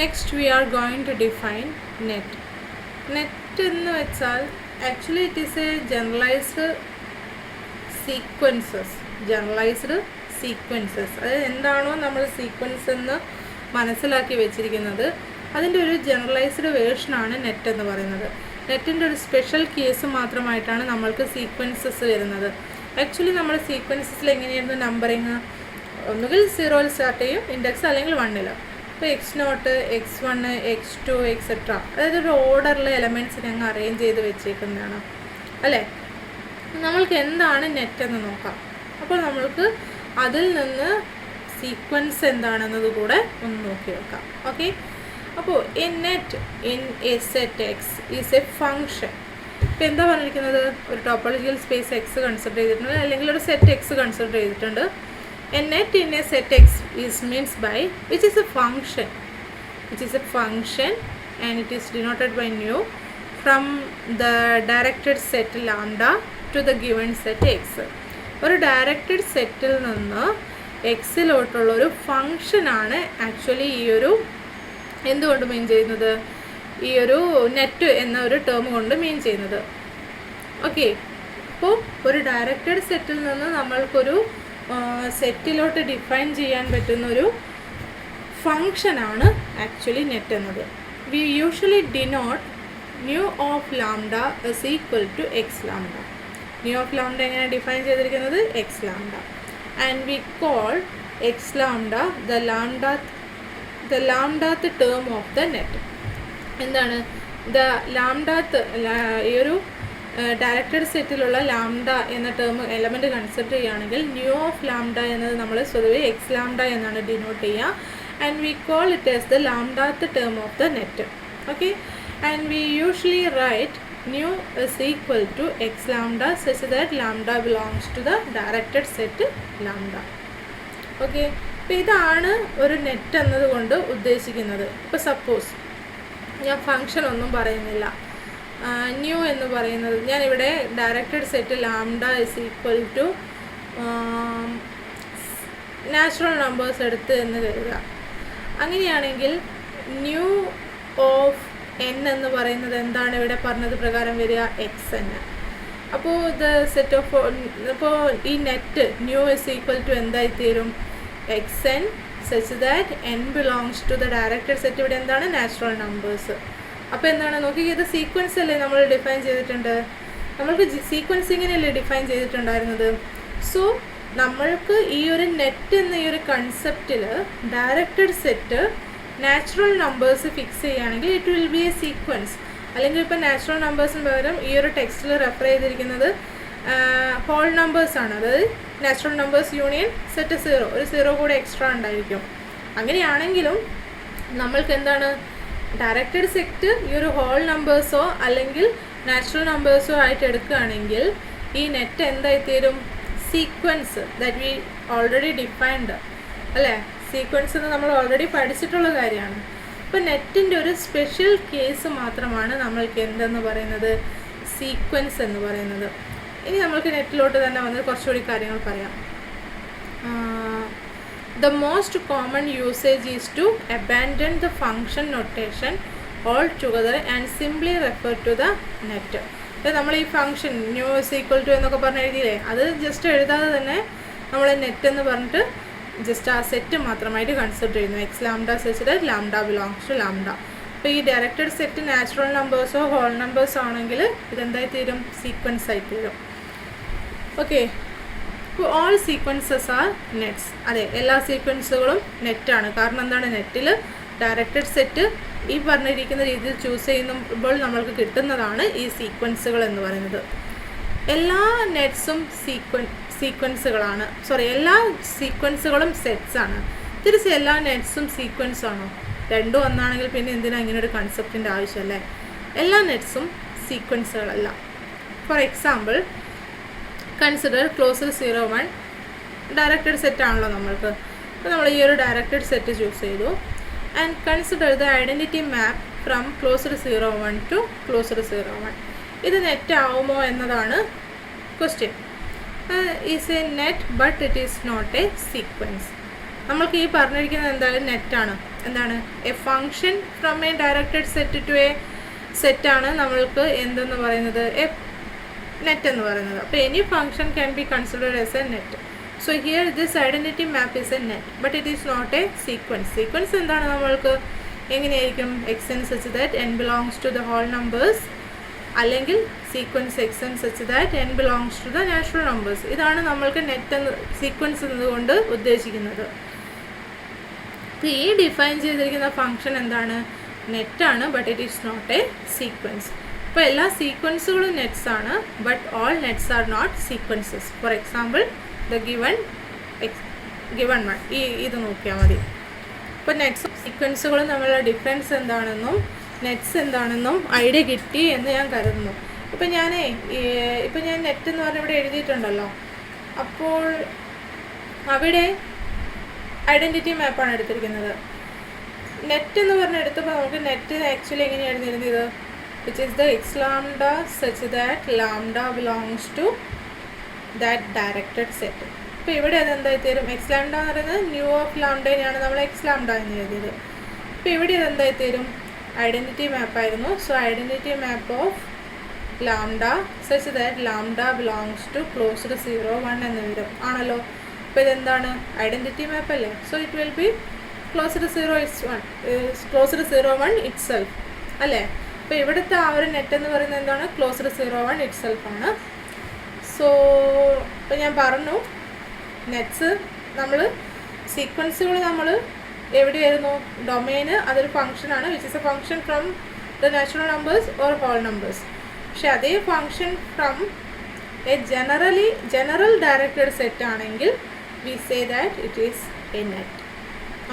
Next we are going to define net. Net എന്ന് വെച്ചാൽ actually it is a generalized sequences. അതായത് എന്താണോ നമ്മൾ sequence എന്ന് മനസ്സിലാക്കി വെച്ചിരിക്കുന്നത് അതിൻ്റെ ഒരു ജനറലൈസ്ഡ് വേർഷനാണ് നെറ്റ് എന്ന് പറയുന്നത്. നെറ്റിൻ്റെ ഒരു സ്പെഷ്യൽ കേസ് മാത്രമായിട്ടാണ് നമ്മൾക്ക് സീക്വൻസസ് വരുന്നത്. ആക്ച്വലി നമ്മൾ സീക്വൻസസിൽ എങ്ങനെയായിരുന്നു നമ്പറിങ്? ഒന്നുകിൽ 0 സ്റ്റാർട്ട് ചെയ്യും ഇൻഡെക്സ്, അല്ലെങ്കിൽ 1. ഇപ്പോൾ x0, x1, x2 എക്സെട്ര, അതായത് ഒരു ഓർഡറിൽ എലമെൻറ്റ്സിനെ അങ്ങ് അറേഞ്ച് ചെയ്ത് വെച്ചേക്കുന്നതാണ് അല്ലേ. നമ്മൾക്ക് എന്താണ് നെറ്റ് എന്ന് നോക്കാം. അപ്പോൾ നമ്മൾക്ക് അതിൽ നിന്ന് സീക്വൻസ് എന്താണെന്നത് കൂടെ ഒന്ന് നോക്കി വെക്കാം. ഓക്കെ, അപ്പോൾ A net in a set X is A function. ഇപ്പോൾ എന്താ പറഞ്ഞിരിക്കുന്നത്? ഒരു ടോപ്പോളജിക്കൽ സ്പേസ് എക്സ് കൺസിഡർ ചെയ്തിട്ടുണ്ട്, അല്ലെങ്കിൽ ഒരു സെറ്റ് എക്സ് കൺസിഡർ ചെയ്തിട്ടുണ്ട്. A net in a set x is means by which is a function and it is denoted by nu from the directed set lambda to the given set x. ഒരു directed സെറ്റിൽ നിന്ന് എക്സിലോട്ടുള്ള ഒരു ഫങ്ഷനാണ് actually ഈ ഒരു എന്തുകൊണ്ട് മീൻ ചെയ്യുന്നത്? ഈ ഒരു net എന്ന ഒരു ടേം കൊണ്ട് മീൻ ചെയ്യുന്നത്. ഓക്കെ, അപ്പോൾ ഒരു ഡയറക്റ്റഡ് സെറ്റിൽ നിന്ന് നമ്മൾക്കൊരു സെറ്റിലോട്ട് ഡിഫൈൻ ചെയ്യാൻ പറ്റുന്നൊരു ഫങ്ഷനാണ് ആക്ച്വലി നെറ്റ് എന്നത്. We usually denote nu of lambda is equal to X lambda. Nu of lambda എങ്ങനെ ഡിഫൈൻ ചെയ്തിരിക്കുന്നത്? X lambda. And we call x lambda the lambdath term of the net. എന്താണ് the lambdath? ഈ ഒരു directed സെറ്റിലുള്ള lambda എന്ന term element consider ചെയ്യുകയാണെങ്കിൽ nu of lambda എന്നത് നമ്മൾ സ്വതവേ എക്സ് ലാംഡ എന്നാണ് ഡിനോട്ട് ചെയ്യുക. And we call it as the lambdath term of the net. Okay, and we usually write nu is equal to X lambda such that lambda belongs to the directed set lambda. Okay, അപ്പോൾ ഇതാണ് ഒരു net എന്നതുകൊണ്ട് ഉദ്ദേശിക്കുന്നത്. ഇപ്പോൾ suppose ഞാൻ function ഒന്നും പറയുന്നില്ല, new എന്ന് പറയുന്നത് ഞാനിവിടെ directed set lambda is equal to natural numbers എടുത്ത് എന്ന് കരുതുക. അങ്ങനെയാണെങ്കിൽ ന്യൂ ഓഫ് എൻ എന്ന് പറയുന്നത് എന്താണ് ഇവിടെ പറഞ്ഞത് പ്രകാരം വരിക? X n. അപ്പോൾ ഇത് സെറ്റ് ഓഫ് അപ്പോൾ ഈ net nu is equal to എന്തായിത്തീരും? X N such that N belongs to the directed set. ഇവിടെ എന്താണ്? Natural numbers. അപ്പോൾ എന്താണ് നോക്കി, ഇത് സീക്വൻസ് അല്ലേ നമ്മൾ ഡിഫൈൻ ചെയ്തിട്ടുണ്ട്. നമ്മൾക്ക് സീക്വൻസിങ്ങിനല്ലേ ഡിഫൈൻ ചെയ്തിട്ടുണ്ടായിരുന്നത്. സോ നമ്മൾക്ക് ഈ ഒരു നെറ്റ് എന്ന ഈ ഒരു കൺസെപ്റ്റിൽ directed set natural numbers fix ചെയ്യുകയാണെങ്കിൽ it will be a sequence. അല്ലെങ്കിൽ ഇപ്പോൾ നാച്ചുറൽ നമ്പേഴ്സിന് പകരം ഈ ഒരു ടെക്സ്റ്റിൽ റെഫർ ചെയ്തിരിക്കുന്നത് ഹോൾ നമ്പേഴ്സാണ്. അതായത് നാച്ചുറൽ നമ്പേഴ്സ് യൂണിയൻ സെറ്റ് 0, ഒരു 0 കൂടെ എക്സ്ട്രാ ഉണ്ടായിരിക്കും. അങ്ങനെയാണെങ്കിലും നമ്മൾക്ക് എന്താണ് ഡയറക്റ്റഡ് സെറ്റ് ഈ ഒരു ഹോൾ നമ്പേഴ്സോ അല്ലെങ്കിൽ നാച്ചുറൽ നമ്പേഴ്സോ ആയിട്ട് എടുക്കുകയാണെങ്കിൽ ഈ നെറ്റ് എന്തായിത്തീരും? Sequence that we already defined അല്ലേ. സീക്വൻസ് എന്ന് നമ്മൾ ഓൾറെഡി പഠിച്ചിട്ടുള്ള കാര്യമാണ്. ഇപ്പോൾ നെറ്റിൻ്റെ ഒരു സ്പെഷ്യൽ കേസ് മാത്രമാണ് നമ്മൾക്ക് എന്തെന്ന് പറയുന്നത്? സീക്വൻസ് എന്ന് പറയുന്നത്. ഇനി നമ്മൾക്ക് നെറ്റിലോട്ട് തന്നെ വന്ന് കുറച്ചുകൂടി കാര്യങ്ങൾ പറയാം. The most common usage is to abandon the function notation altogether and simply refer to the net. നമ്മൾ ഈ function nu is equal to എന്നൊക്കെ പറഞ്ഞ് എഴുതിയില്ലേ, അത് ജസ്റ്റ് എഴുതാതെ തന്നെ നമ്മൾ നെറ്റ് എന്ന് പറഞ്ഞിട്ട് ജസ്റ്റ് ആ സെറ്റ് മാത്രമായിട്ട് കൺസിഡർ ചെയ്യുന്നു. X lambda such that lambda belongs to lambda. അപ്പോൾ ഈ ഡയറക്റ്റഡ് സെറ്റ് നാച്ചുറൽ നമ്പേഴ്സോ ഹോൾ നമ്പേഴ്സോ ആണെങ്കിൽ ഇതെന്തായി തീരും? സീക്വൻസ് ആയി തീരും. ഓക്കെ, അപ്പോൾ ഓൾ സീക്വൻസസ് ആർ നെറ്റ്സ്. അതെ, എല്ലാ സീക്വൻസുകളും നെറ്റാണ്. കാരണം എന്താണ്? നെറ്റിൽ ഡയറക്റ്റഡ് സെറ്റ് ഈ പറഞ്ഞിരിക്കുന്ന രീതിയിൽ ചൂസ് ചെയ്യുമ്പോൾ നമ്മൾക്ക് കിട്ടുന്നതാണ് ഈ സീക്വൻസുകൾ എന്ന് പറയുന്നത്. എല്ലാ നെറ്റ്സും സീക്വൻസുകളാണ്. എല്ലാ സീക്വൻസുകളും സെറ്റ്സ് ആണ്. തിരിച്ച് എല്ലാ നെറ്റ്സും സീക്വൻസ് ആണോ? രണ്ടും ഒന്നാണെങ്കിൽ പിന്നെ എന്തിനാ ഇങ്ങനെ ഒരു കൺസെപ്റ്റിൻ്റെ ആവശ്യമല്ലേ? എല്ലാ നെറ്റ്സും സീക്വൻസുകളല്ല. For example, consider closed 0 1 directed set ആണല്ലോ നമ്മൾക്ക്. അപ്പോൾ നമ്മൾ ഈ ഒരു ഡയറക്റ്റഡ് സെറ്റ് ചൂസ് ചെയ്തു. And consider the identity map from closed 0 1 to closed 0 1. ഇത് നെറ്റ് ആവുമോ എന്നതാണ് question. Is a net but it is not a sequence. നമ്മൾക്ക് ഈ പറഞ്ഞിരിക്കുന്നത് എന്തായാലും നെറ്റാണ്. എന്താണ്? A function from a directed set to a സെറ്റാണ് നമ്മൾക്ക് എന്തെന്ന് പറയുന്നത്? എ നെറ്റ് എന്ന് പറയുന്നത്. അപ്പോൾ any function can be considered as a net. So here this identity map is a net but it is not a sequence. Sequence എന്താണ്? നമ്മൾക്ക് എങ്ങനെയായിരിക്കും? X N such that N belongs to the whole numbers, അല്ലെങ്കിൽ sequence X N such that N belongs to the natural numbers. ഇതാണ് നമ്മൾക്ക് net എന്ന് sequence എന്നതുകൊണ്ട് ഉദ്ദേശിക്കുന്നത്. ഈ ഡിഫൈൻ ചെയ്തിരിക്കുന്ന ഫങ്ഷൻ എന്താണ്? നെറ്റാണ്, but it is not a sequence. അപ്പോൾ എല്ലാ സീക്വൻസുകളും നെറ്റ്സ് ആണ്, but all nets are not sequences. For example the given one, ഇത് നോക്കിയാൽ മതി. അപ്പോൾ നെറ്റ്സും സീക്വൻസുകളും തമ്മിലുള്ള ഡിഫറൻസ് എന്താണെന്നും നെറ്റ്സ് എന്താണെന്നും ഐഡിയ കിട്ടി എന്ന് ഞാൻ കരുതുന്നു. ഇപ്പം ഞാൻ നെറ്റ് എന്ന് പറഞ്ഞ് ഇവിടെ എഴുതിയിട്ടുണ്ടല്ലോ. അപ്പോൾ അവിടെ ഐഡൻറ്റിറ്റി മാപ്പാണ് എടുത്തിരിക്കുന്നത്. നെറ്റ് എന്ന് പറഞ്ഞ് എടുത്തപ്പോൾ നമുക്ക് നെറ്റ് ആക്ച്വലി എങ്ങനെയായിരുന്നു എഴുതിയത്? Which is the X lambda such that lambda belongs to that directed set. അപ്പോൾ ഇവിടെ അതെന്തായി തീരും? എക്സ് ലാംഡ എന്ന് പറയുന്നത് ന്യൂ ഓഫ് ലാംഡേനെയാണ് നമ്മൾ എക്സ് ലാംഡ എന്ന് എഴുതിയത്. അപ്പോൾ ഇവിടെ അതെന്തായി തീരും? ഐഡൻറ്റിറ്റി മാപ്പായിരുന്നു. So identity map of lambda such that lambda belongs to closed 0 1 എന്ന് വരും ആണല്ലോ. അപ്പോൾ ഇതെന്താണ്? ഐഡൻറ്റിറ്റി മാപ്പ് അല്ലേ? So it will B closed 0 1 it self അല്ലേ? അപ്പോൾ ഇവിടുത്തെ ആ ഒരു നെറ്റ് എന്ന് പറയുന്നത് എന്താണ്? ക്ലോസ്ഡ് 0 1 ഇറ്റ് സെൽഫ് ആണ്. സോ ഇപ്പോൾ ഞാൻ പറഞ്ഞു, നെറ്റ്സ് നമ്മൾ സീക്വൻസുകൾ നമ്മൾ എവിടെയായിരുന്നു? ഡൊമൈന് അതൊരു ഫങ്ഷനാണ്, which is a function from the natural numbers or whole numbers. പക്ഷെ അതേ function from a general directed set ആണെങ്കിൽ we say that it is a net.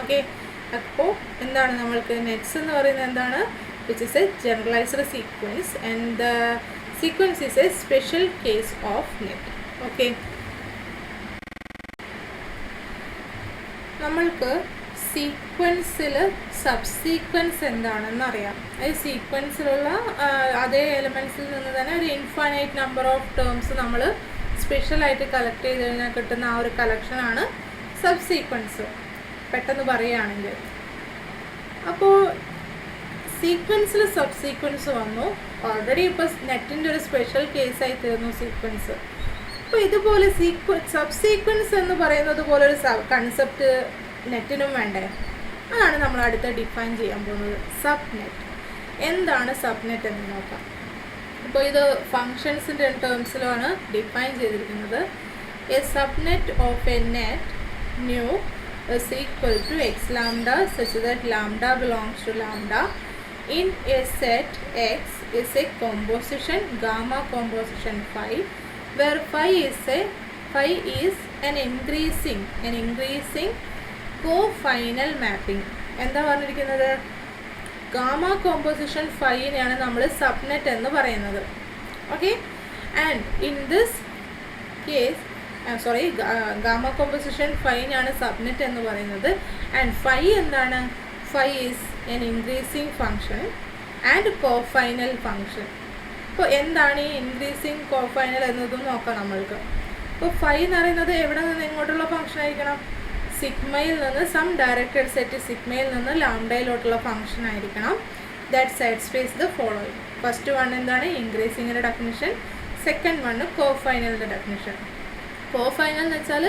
Okay, അപ്പോൾ എന്താണ് നമ്മൾക്ക് നെറ്റ്സ് എന്ന് പറയുന്നത്? എന്താണ്? Which is a generalised sequence and the sequence is a special case of net. Okay, നമ്മൾക്ക് സീക്വൻസിൽ സബ് സീക്വൻസ് എന്താണെന്ന് അറിയാം. ഈ സീക്വൻസിലുള്ള അതേ എലമെൻസിൽ നിന്ന് തന്നെ ഒരു ഇൻഫൈനൈറ്റ് നമ്പർ ഓഫ് ടേംസ് നമ്മൾ സ്പെഷ്യലായിട്ട് കളക്ട് ചെയ്ത് കഴിഞ്ഞാൽ കിട്ടുന്ന ആ ഒരു കളക്ഷനാണ് സബ് സീക്വൻസ്, പെട്ടെന്ന് പറയുകയാണെങ്കിൽ. അപ്പോൾ സീക്വൻസിൽ സബ് സീക്വൻസ് വന്നു. ഓൾറെഡി ഇപ്പോൾ നെറ്റിൻ്റെ ഒരു സ്പെഷ്യൽ കേസായി തീർന്നു സീക്വൻസ്. അപ്പോൾ ഇതുപോലെ സബ് സീക്വൻസ് എന്ന് പറയുന്നത് പോലൊരു കൺസെപ്റ്റ് നെറ്റിനും വേണ്ടേ? അതാണ് നമ്മൾ അടുത്ത് ഡിഫൈൻ ചെയ്യാൻ പോകുന്നത്. സബ് നെറ്റ് എന്താണ്? സബ് നെറ്റ് എന്ന് നോക്കാം. അപ്പോൾ ഇത് ഫങ്ഷൻസിൻ്റെ ടേംസിലാണ് ഡിഫൈൻ ചെയ്തിരിക്കുന്നത്. A sub net off A net new is equal to x lambda such that lambda belongs to lambda in a set x is a composition gamma composition phi, where phi is an increasing co-final mapping. എന്താ പറഞ്ഞിരിക്കുന്നത്? Gamma composition ഫൈനെയാണ് നമ്മൾ subnet എന്ന് പറയുന്നത്. Okay, and in this case gamma composition ഫൈനാണ് subnet എന്ന് പറയുന്നത്. And phi എന്താണ്? Phi is an increasing function and cofinal function. അപ്പോൾ എന്താണ് ഈ ഇൻക്രീസിങ് കോഫൈനൽ എന്നതും നോക്കാം നമ്മൾക്ക്. അപ്പോൾ ഫൈ എന്ന് പറയുന്നത് എവിടെ നിന്ന് എങ്ങോട്ടുള്ള ഫങ്ഷൻ ആയിരിക്കണം? സിഗ്മയിൽ നിന്ന് സം ഡയറക്റ്റഡ് സെറ്റ് സിഗ്മയിൽ നിന്ന് ലാംഡയിലോട്ടുള്ള ഫങ്ഷൻ ആയിരിക്കണം. That satisfies the following. First one എന്താണ്? ഇൻക്രീസിങ്ങിൻ്റെ ഡെഫിനിഷൻ. സെക്കൻഡ് വൺ കോഫൈനലിൻ്റെ ഡെഫിനിഷൻ. കോഫൈനൽ എന്ന് വെച്ചാൽ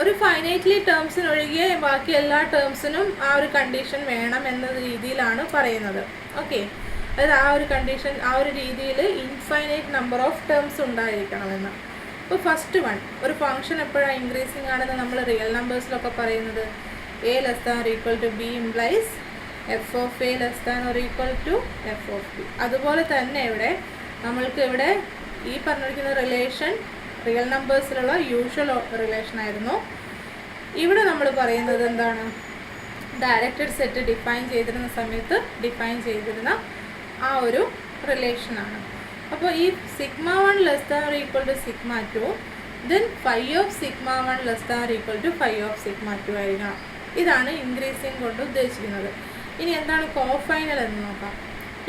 ഒരു ഫൈനൈറ്റ്ലി ടേംസിനൊഴികെ ബാക്കി എല്ലാ ടേംസിനും ആ ഒരു കണ്ടീഷൻ വേണം എന്ന രീതിയിലാണ് പറയുന്നത്. ഓക്കെ, അതായത് ആ ഒരു കണ്ടീഷൻ, ആ ഒരു രീതിയിൽ ഇൻഫൈനൈറ്റ് നമ്പർ ഓഫ് ടേംസ് ഉണ്ടായിരിക്കണമെന്ന്. ഇപ്പോൾ ഫസ്റ്റ് വൺ, ഒരു ഫംഗ്ഷൻ എപ്പോഴാണ് ഇൻക്രീസിങ് ആണെന്ന് നമ്മൾ റിയൽ നമ്പേഴ്സിലൊക്കെ പറയുന്നത് a less than or equal to b implies f of a less than or equal to f of b. അതുപോലെ തന്നെ ഇവിടെ നമ്മൾക്ക് ഇവിടെ ഈ പറഞ്ഞിരിക്കുന്ന റിലേഷൻ റിയൽ നമ്പേഴ്സിലുള്ള യൂഷ്വൽ റിലേഷൻ ആയിരുന്നു. ഇവിടെ നമ്മൾ പറയുന്നത് എന്താണ്, ഡയറക്റ്റഡ് സെറ്റ് ഡിഫൈൻ ചെയ്തിരുന്ന സമയത്ത് ഡിഫൈൻ ചെയ്തിരുന്ന ആ ഒരു റിലേഷനാണ്. അപ്പോൾ ഈ σ1 less than or equal to σ2, then phi of σ1 less than or equal to phi of σ2 ആയിരിക്കണം. ഇതാണ് ഇൻക്രീസിങ് കൊണ്ട് ഉദ്ദേശിക്കുന്നത്. ഇനി എന്താണ് കോഫൈനൽ എന്ന് നോക്കാം.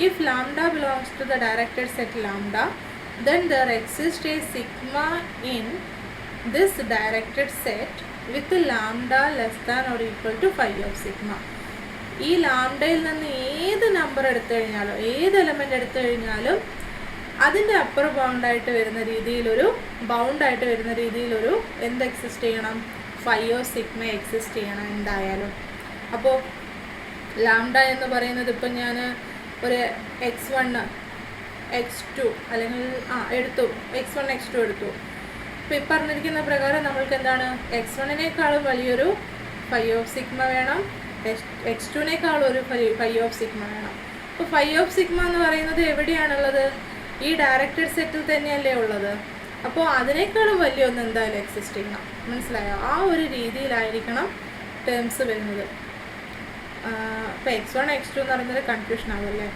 If lambda belongs to the directed set lambda, then there exists a sigma in this directed set with lambda less than or equal to phi of sigma. ഈ ലാംഡയിൽ നിന്ന് ഏത് നമ്പർ എടുത്തു കഴിഞ്ഞാലും, ഏത് എലമെൻ്റ് എടുത്തു കഴിഞ്ഞാലും അതിൻ്റെ അപ്പർ ബൗണ്ടായിട്ട് വരുന്ന രീതിയിലൊരു എന്ത് എക്സിസ്റ്റ് ചെയ്യണം, ഫൈ ഓഫ് സിഗ്മ എക്സിസ്റ്റ് ചെയ്യണം എന്തായാലും. അപ്പോൾ ലാംഡ എന്ന് പറയുന്നത് ഇപ്പം ഞാൻ ഒരു x1 x2 അല്ലെങ്കിൽ എടുത്തു, x1 x2 എടുത്തു. ഇപ്പോൾ ഈ പറഞ്ഞിരിക്കുന്ന പ്രകാരം നമ്മൾക്ക് എന്താണ്, x1-നേക്കാളും വലിയൊരു ഫൈ ഓഫ് സിഗ്മ വേണം, x2-നേക്കാളും ഒരു ഫൈ ഓഫ് സിഗ്മ വേണം. അപ്പോൾ ഫൈ ഓഫ് സിഗ്മ എന്ന് പറയുന്നത് എവിടെയാണുള്ളത്, ഈ ഡയറക്റ്റഡ് സെറ്റിൽ തന്നെയല്ലേ ഉള്ളത്. അപ്പോൾ അതിനേക്കാളും വലിയ ഒന്ന് എന്തായാലും എക്സിസ്റ്റ് ചെയ്യണം. മനസ്സിലായോ? ആ ഒരു രീതിയിലായിരിക്കണം ടേംസ് വരുന്നത്. ഇപ്പോൾ x1 x2 എന്ന് പറയുന്നത് കൺഫ്യൂഷൻ ആവുമല്ലേ.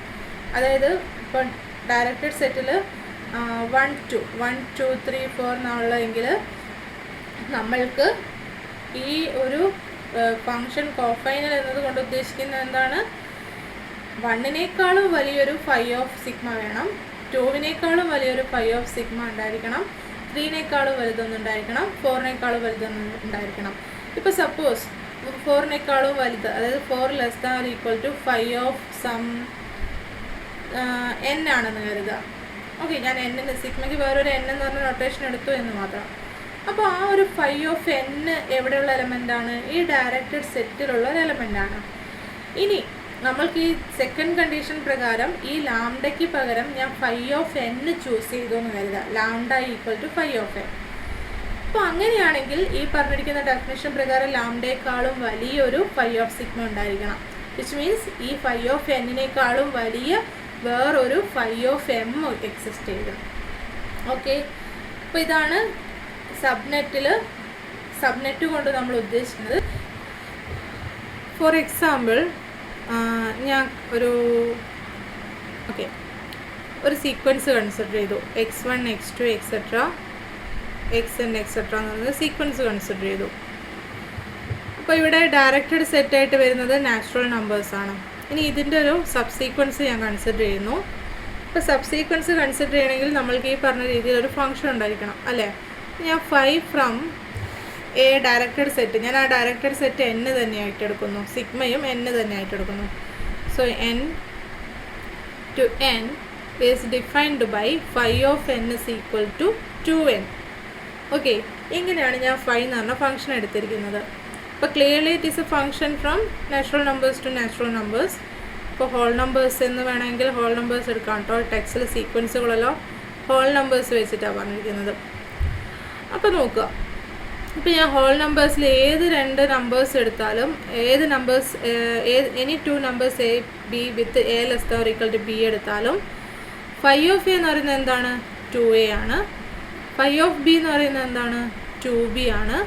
അതായത് ഇപ്പോൾ ഡയറക്റ്റഡ് സെറ്റിൽ 1 2 3 4 എന്നുള്ളതെങ്കിൽ നമ്മൾക്ക് ഈ ഒരു ഫങ്ഷൻ കോഫൈനൽ എന്നതുകൊണ്ട് ഉദ്ദേശിക്കുന്നത് എന്താണ്, 1-നേക്കാളും വലിയൊരു ഫൈ ഓഫ് സിഗ്മ വേണം, 2-നേക്കാളും വലിയൊരു ഫൈ ഓഫ് സിഗ്മ ഉണ്ടായിരിക്കണം, 3-നേക്കാളും വലുതൊന്നുണ്ടായിരിക്കണം, 4-നേക്കാളും വലുതൊന്നുണ്ടായിരിക്കണം. ഇപ്പോൾ സപ്പോസ് 4-നേക്കാളും വലുത്, അതായത് 4 less than or equal to phi of some n ആണെന്ന് കരുതുക. ഓക്കെ, ഞാൻ n സിഗ്മയ്ക്ക് വേറൊരു n എന്ന് പറഞ്ഞ നൊട്ടേഷൻ എടുത്തു എന്ന് മാത്രം. അപ്പോൾ ആ ഒരു ഫൈ ഓഫ് n എവിടെയുള്ള എലമെൻ്റാണ്, ഈ ഡയറക്റ്റഡ് സെറ്റിലുള്ള ഒരു എലമെൻ്റാണ്. ഇനി നമ്മൾക്ക് ഈ സെക്കൻഡ് കണ്ടീഷൻ പ്രകാരം ഈ ലാംഡയ്ക്ക് പകരം ഞാൻ ഫൈ ഓഫ് n ചൂസ് ചെയ്തു എന്ന് കരുതുക, lambda equal to phi of n. അപ്പോൾ അങ്ങനെയാണെങ്കിൽ ഈ പറഞ്ഞിരിക്കുന്ന ഡെഫിനിഷൻ പ്രകാരം ലാംഡയെക്കാളും വലിയൊരു ഫൈ ഓഫ് സിഗ്മ ഉണ്ടായിരിക്കണം. വിച്ച് മീൻസ് ഈ ഫൈ ഓഫ് n-നേക്കാളും വലിയ വേറൊരു ഫൈ ഓഫ് m എക്സിസ്റ്റ് ചെയ്യണം. ഓക്കെ, അപ്പോൾ ഇതാണ് സബ്നെറ്റ് കൊണ്ട് നമ്മൾ ഉദ്ദേശിക്കുന്നത്. ഫോർ എക്സാമ്പിൾ ഞാൻ ഒരു സീക്വൻസ് കൺസിഡർ ചെയ്തു, x1 x2 etcetera xn etcetera എന്ന് പറയുന്നത് സീക്വൻസ് കൺസിഡർ ചെയ്തു. അപ്പോൾ ഇവിടെ ഡയറക്റ്റഡ് സെറ്റായിട്ട് വരുന്നത് നാച്ചുറൽ നമ്പേഴ്സാണ്. ഇനി ഇതിൻ്റെ ഒരു സബ്സീക്വൻസ് ഞാൻ കൺസിഡർ ചെയ്യുന്നു. അപ്പോൾ സബ്സീക്വൻസ് കൺസിഡർ ചെയ്യണമെങ്കിൽ നമ്മൾക്ക് ഈ പറഞ്ഞ രീതിയിൽ ഒരു ഫംഗ്ഷൻ ഉണ്ടായിരിക്കണം അല്ലേ. ഞാൻ 5 ഫ്രം എ ഡയറക്റ്റഡ് സെറ്റ്, ഞാൻ ആ ഡയറക്റ്റഡ് സെറ്റ് n തന്നെയായിട്ട് എടുക്കുന്നു, സിഗ്മയും n തന്നെയായിട്ട് എടുക്കുന്നു. So n to n is defined by phi of n is equal to 2n. Okay, ഇങ്ങനെയാണ് ഞാൻ ഫൈ എന്ന് പറഞ്ഞ ഫംഗ്ഷൻ എടുത്തിരിക്കുന്നത്. അപ്പോൾ clearly it is a function from natural numbers to natural numbers. ഇപ്പോൾ ഹോൾ നമ്പേഴ്സ് എന്ന് വേണമെങ്കിൽ ഹോൾ നമ്പേഴ്സ് എടുക്കാം കേട്ടോ. ടെക്സ്റ്റിൽ സീക്വൻസുകളല്ലോ ഹോൾ നമ്പേഴ്സ് വെച്ചിട്ടാണ് പറഞ്ഞിരിക്കുന്നത്. അപ്പോൾ നോക്കുക, ഇപ്പോൾ ഞാൻ ഹോൾ നമ്പേഴ്സിൽ ഏത് 2 നമ്പേഴ്സ് എടുത്താലും, any 2 numbers a b with a less than or equal to b എടുത്താലും ഫൈ ഓഫ് എ എന്ന് പറയുന്നത് എന്താണ്, 2a ആണ്. ഫൈ ഓഫ് ബി എന്ന് പറയുന്നത് എന്താണ്, 2b ആണ്.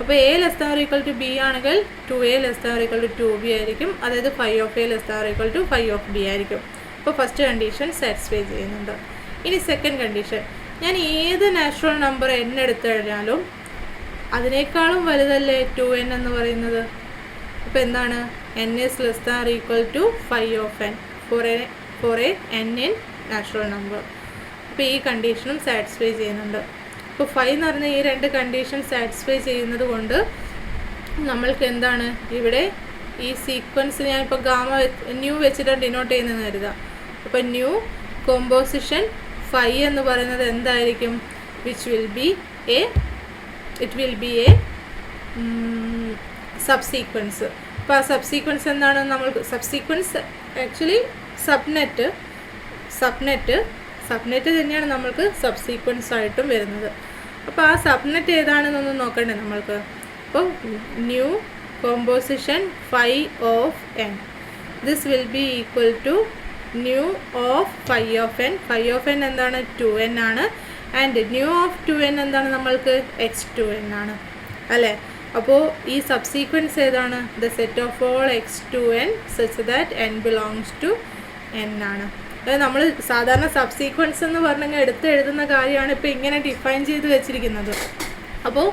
അപ്പോൾ a less than or equal to b ആണെങ്കിൽ 2a less than or equal to 2b ആയിരിക്കും. അതായത് phi of a less than or equal to phi of b ആയിരിക്കും. അപ്പോൾ ഫസ്റ്റ് കണ്ടീഷൻ സാറ്റിസ്ഫൈ ചെയ്യുന്നുണ്ട്. ഇനി സെക്കൻഡ് കണ്ടീഷൻ, ഞാൻ ഏത് നാച്ചുറൽ നമ്പർ n എടുത്തു കഴിഞ്ഞാലും അതിനേക്കാളും വലുതല്ലേ 2n എന്ന് പറയുന്നത്. അപ്പോൾ എന്താണ്, n is less than or equal to phi of n for a n in natural number. അപ്പോൾ ഈ കണ്ടീഷനും സാറ്റിസ്ഫൈ ചെയ്യുന്നുണ്ട്. ഇപ്പോൾ ഫൈ എന്ന് പറഞ്ഞാൽ ഈ 2 കണ്ടീഷൻ സാറ്റിസ്ഫൈ ചെയ്യുന്നത് കൊണ്ട് നമ്മൾക്ക് എന്താണ്, ഇവിടെ ഈ സീക്വൻസ് ഞാനിപ്പോൾ ന്യൂ വെച്ചിട്ടാണ് ഡിനോട്ട് ചെയ്യുന്നതെന്ന് കരുതുക. അപ്പോൾ ന്യൂ കോമ്പോസിഷൻ ഫൈ എന്ന് പറയുന്നത് എന്തായിരിക്കും, it will be a subsequence. അപ്പോൾ ആ സബ്സീക്വൻസ് എന്താണ്? നമ്മൾക്ക് സബ്സീക്വൻസ് ആക്ച്വലി സബ്നെറ്റ് തന്നെയാണ് നമ്മൾക്ക് സബ്സീക്വൻസ് ആയിട്ടും വരുന്നത്. അപ്പോൾ ആ സബ്നെറ്റ് ഏതാണെന്നൊന്ന് നോക്കണ്ടേ നമ്മൾക്ക്. അപ്പോൾ nu composition phi of n, this will be equal to nu of phi of n. phi of n എന്താണ്? 2n ആണ്. ആൻഡ് ന്യൂ ഓഫ് 2n എന്താണ് നമ്മൾക്ക്? x2n ആണ് അല്ലേ. അപ്പോൾ ഈ സബ്സീക്വൻസ് ഏതാണ്? The set of all x2n such that n belongs to n ആണ്. അതായത് നമ്മൾ സാധാരണ സബ്സീക്വൻസ് എന്ന് പറഞ്ഞാൽ എടുത്ത് എഴുതുന്ന കാര്യമാണ് ഇപ്പോൾ ഇങ്ങനെ ഡിഫൈൻ ചെയ്ത് വെച്ചിരിക്കുന്നത്. അപ്പോൾ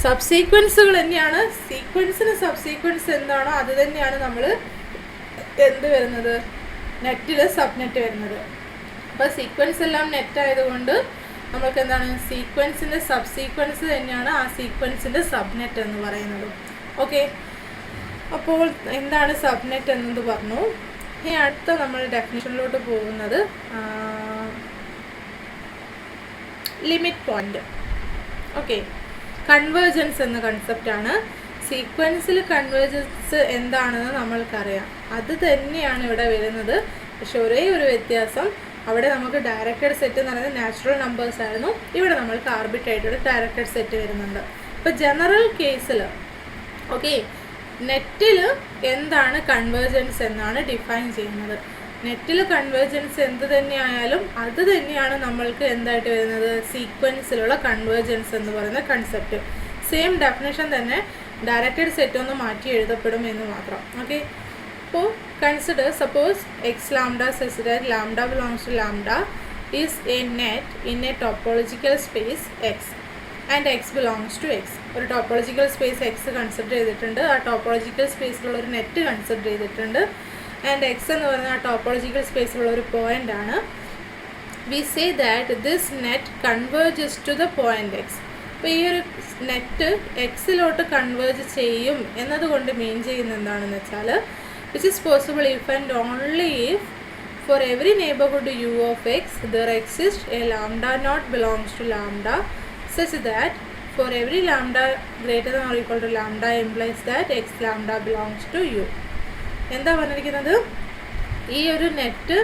സബ്സീക്വൻസുകൾ തന്നെയാണ്, സീക്വൻസിന് സബ്സീക്വൻസ് എന്താണോ അത് തന്നെയാണ് നമ്മൾ എന്ത് വരുന്നത്? നെറ്റിൽ സബ്നെറ്റ് വരുന്നത്. അപ്പോൾ സീക്വൻസ് എല്ലാം നെറ്റ് ആയതുകൊണ്ട് നമ്മൾക്ക് എന്താണ്? സീക്വൻസിൻ്റെ സബ്സീക്വൻസ് തന്നെയാണ് ആ സീക്വൻസിൻ്റെ സബ്നെറ്റ് എന്ന് പറയുന്നത്. ഓക്കെ, അപ്പോൾ എന്താണ് സബ്നെറ്റ് എന്നത് പറഞ്ഞു. ഇനി അടുത്ത നമ്മൾ ഡെഫിനിഷനിലോട്ട് പോകുന്നത് ലിമിറ്റ് പോയിന്റ്. ഓക്കെ, കൺവേർജൻസ് എന്ന കൺസെപ്റ്റാണ്. സീക്വൻസിൽ കൺവേർജൻസ് എന്താണെന്ന് നമ്മൾക്കറിയാം, അത് തന്നെയാണ് ഇവിടെ വരുന്നത്. പക്ഷെ ഒരേ ഒരു വ്യത്യാസം, അവിടെ നമുക്ക് ഡയറക്റ്റഡ് സെറ്റ് എന്ന് പറയുന്നത് നാച്ചുറൽ നമ്പേഴ്സ് ആയിരുന്നു, ഇവിടെ നമ്മൾക്ക് ആർബിട്രേറ്റഡ് ഡയറക്റ്റഡ് സെറ്റ് വരുന്നുണ്ട്. ഇപ്പോൾ ജനറൽ കേസിൽ ഓക്കെ നെറ്റിൽ എന്താണ് കൺവേർജൻസ് എന്നാണ് ഡിഫൈൻ ചെയ്യുന്നത്. നെറ്റിൽ കൺവേർജൻസ് എന്ത് തന്നെയായാലും അത് തന്നെയാണ് നമ്മൾക്ക് എന്തായിട്ട് വരുന്നത്? സീക്വൻസിലുള്ള കൺവേർജൻസ് എന്ന് പറയുന്ന കൺസെപ്റ്റ്. സെയിം ഡെഫിനേഷൻ തന്നെ, ഡയറക്റ്റഡ് സെറ്റ് ഒന്ന് മാറ്റി എഴുതപ്പെടും എന്ന് മാത്രം. ഓക്കെ, അപ്പോൾ consider suppose x lambda such that lambda belongs to lambda is a net in a topological space x and X belongs to x. ഒരു ടോപ്പോളജിക്കൽ സ്പേസ് എക്സ് കൺസിഡർ ചെയ്തിട്ടുണ്ട്, ആ ടോപ്പോളജിക്കൽ സ്പേസിലുള്ള ഒരു നെറ്റ് കൺസിഡർ ചെയ്തിട്ടുണ്ട്. And x എന്ന് പറയുന്ന ആ topological സ്പേസിലുള്ള ഒരു പോയിൻ്റ് ആണ്. We say that this net converges to the point X. അപ്പോൾ ഈ ഒരു നെറ്റ് എക്സിലോട്ട് കൺവേർജ് ചെയ്യും എന്നതുകൊണ്ട് മീൻ ചെയ്യുന്നത് എന്താണെന്ന് വെച്ചാൽ, which is possible if and only if for every neighbourhood u of x there exist a lambda naught belongs to lambda such that for every lambda greater than or equal to lambda implies that x lambda belongs to u. എന്താ പറഞ്ഞിരിക്കുന്നത്? ഈ ഒരു net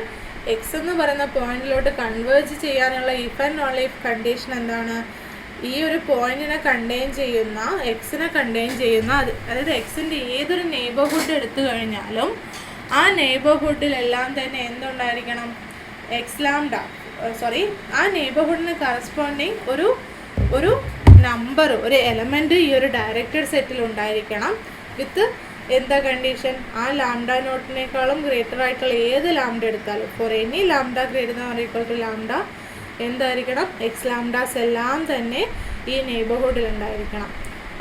X എന്ന് പറയുന്ന പോയിന്റിലോട്ട് converge ചെയ്യാനുള്ള if and only if condition എന്താണ്? ഈ ഒരു പോയിന്റിനെ കണ്ടെയ്ൻ ചെയ്യുന്ന, എക്സിനെ കണ്ടെയ്ൻ ചെയ്യുന്ന, അതായത് എക്സിൻ്റെ ഏതൊരു നെയ്ബർഹുഡ് എടുത്തു കഴിഞ്ഞാലും ആ നെയ്ബർഹുഡിലെല്ലാം തന്നെ എന്തുണ്ടായിരിക്കണം? എക്സ് ലാംഡ ആ നെയ്ബർഹുഡിന് കറസ്പോണ്ടിങ് ഒരു നമ്പർ, ഒരു എലമെൻറ്റ് ഈ ഒരു ഡയറക്റ്റഡ് സെറ്റിൽ ഉണ്ടായിരിക്കണം. വിത്ത് എന്താ കണ്ടീഷൻ? ആ ലാംഡ നോട്ടിനേക്കാളും ഗ്രേറ്റർ ആയിട്ടുള്ള ഏത് ലാംഡ എടുത്താലും for any lambda greater than or equal to lambda എന്തായിരിക്കണം? എക്സ് ലാംഡാസ് എല്ലാം തന്നെ ഈ നെയ്ബർഹുഡിൽ ഉണ്ടായിരിക്കണം.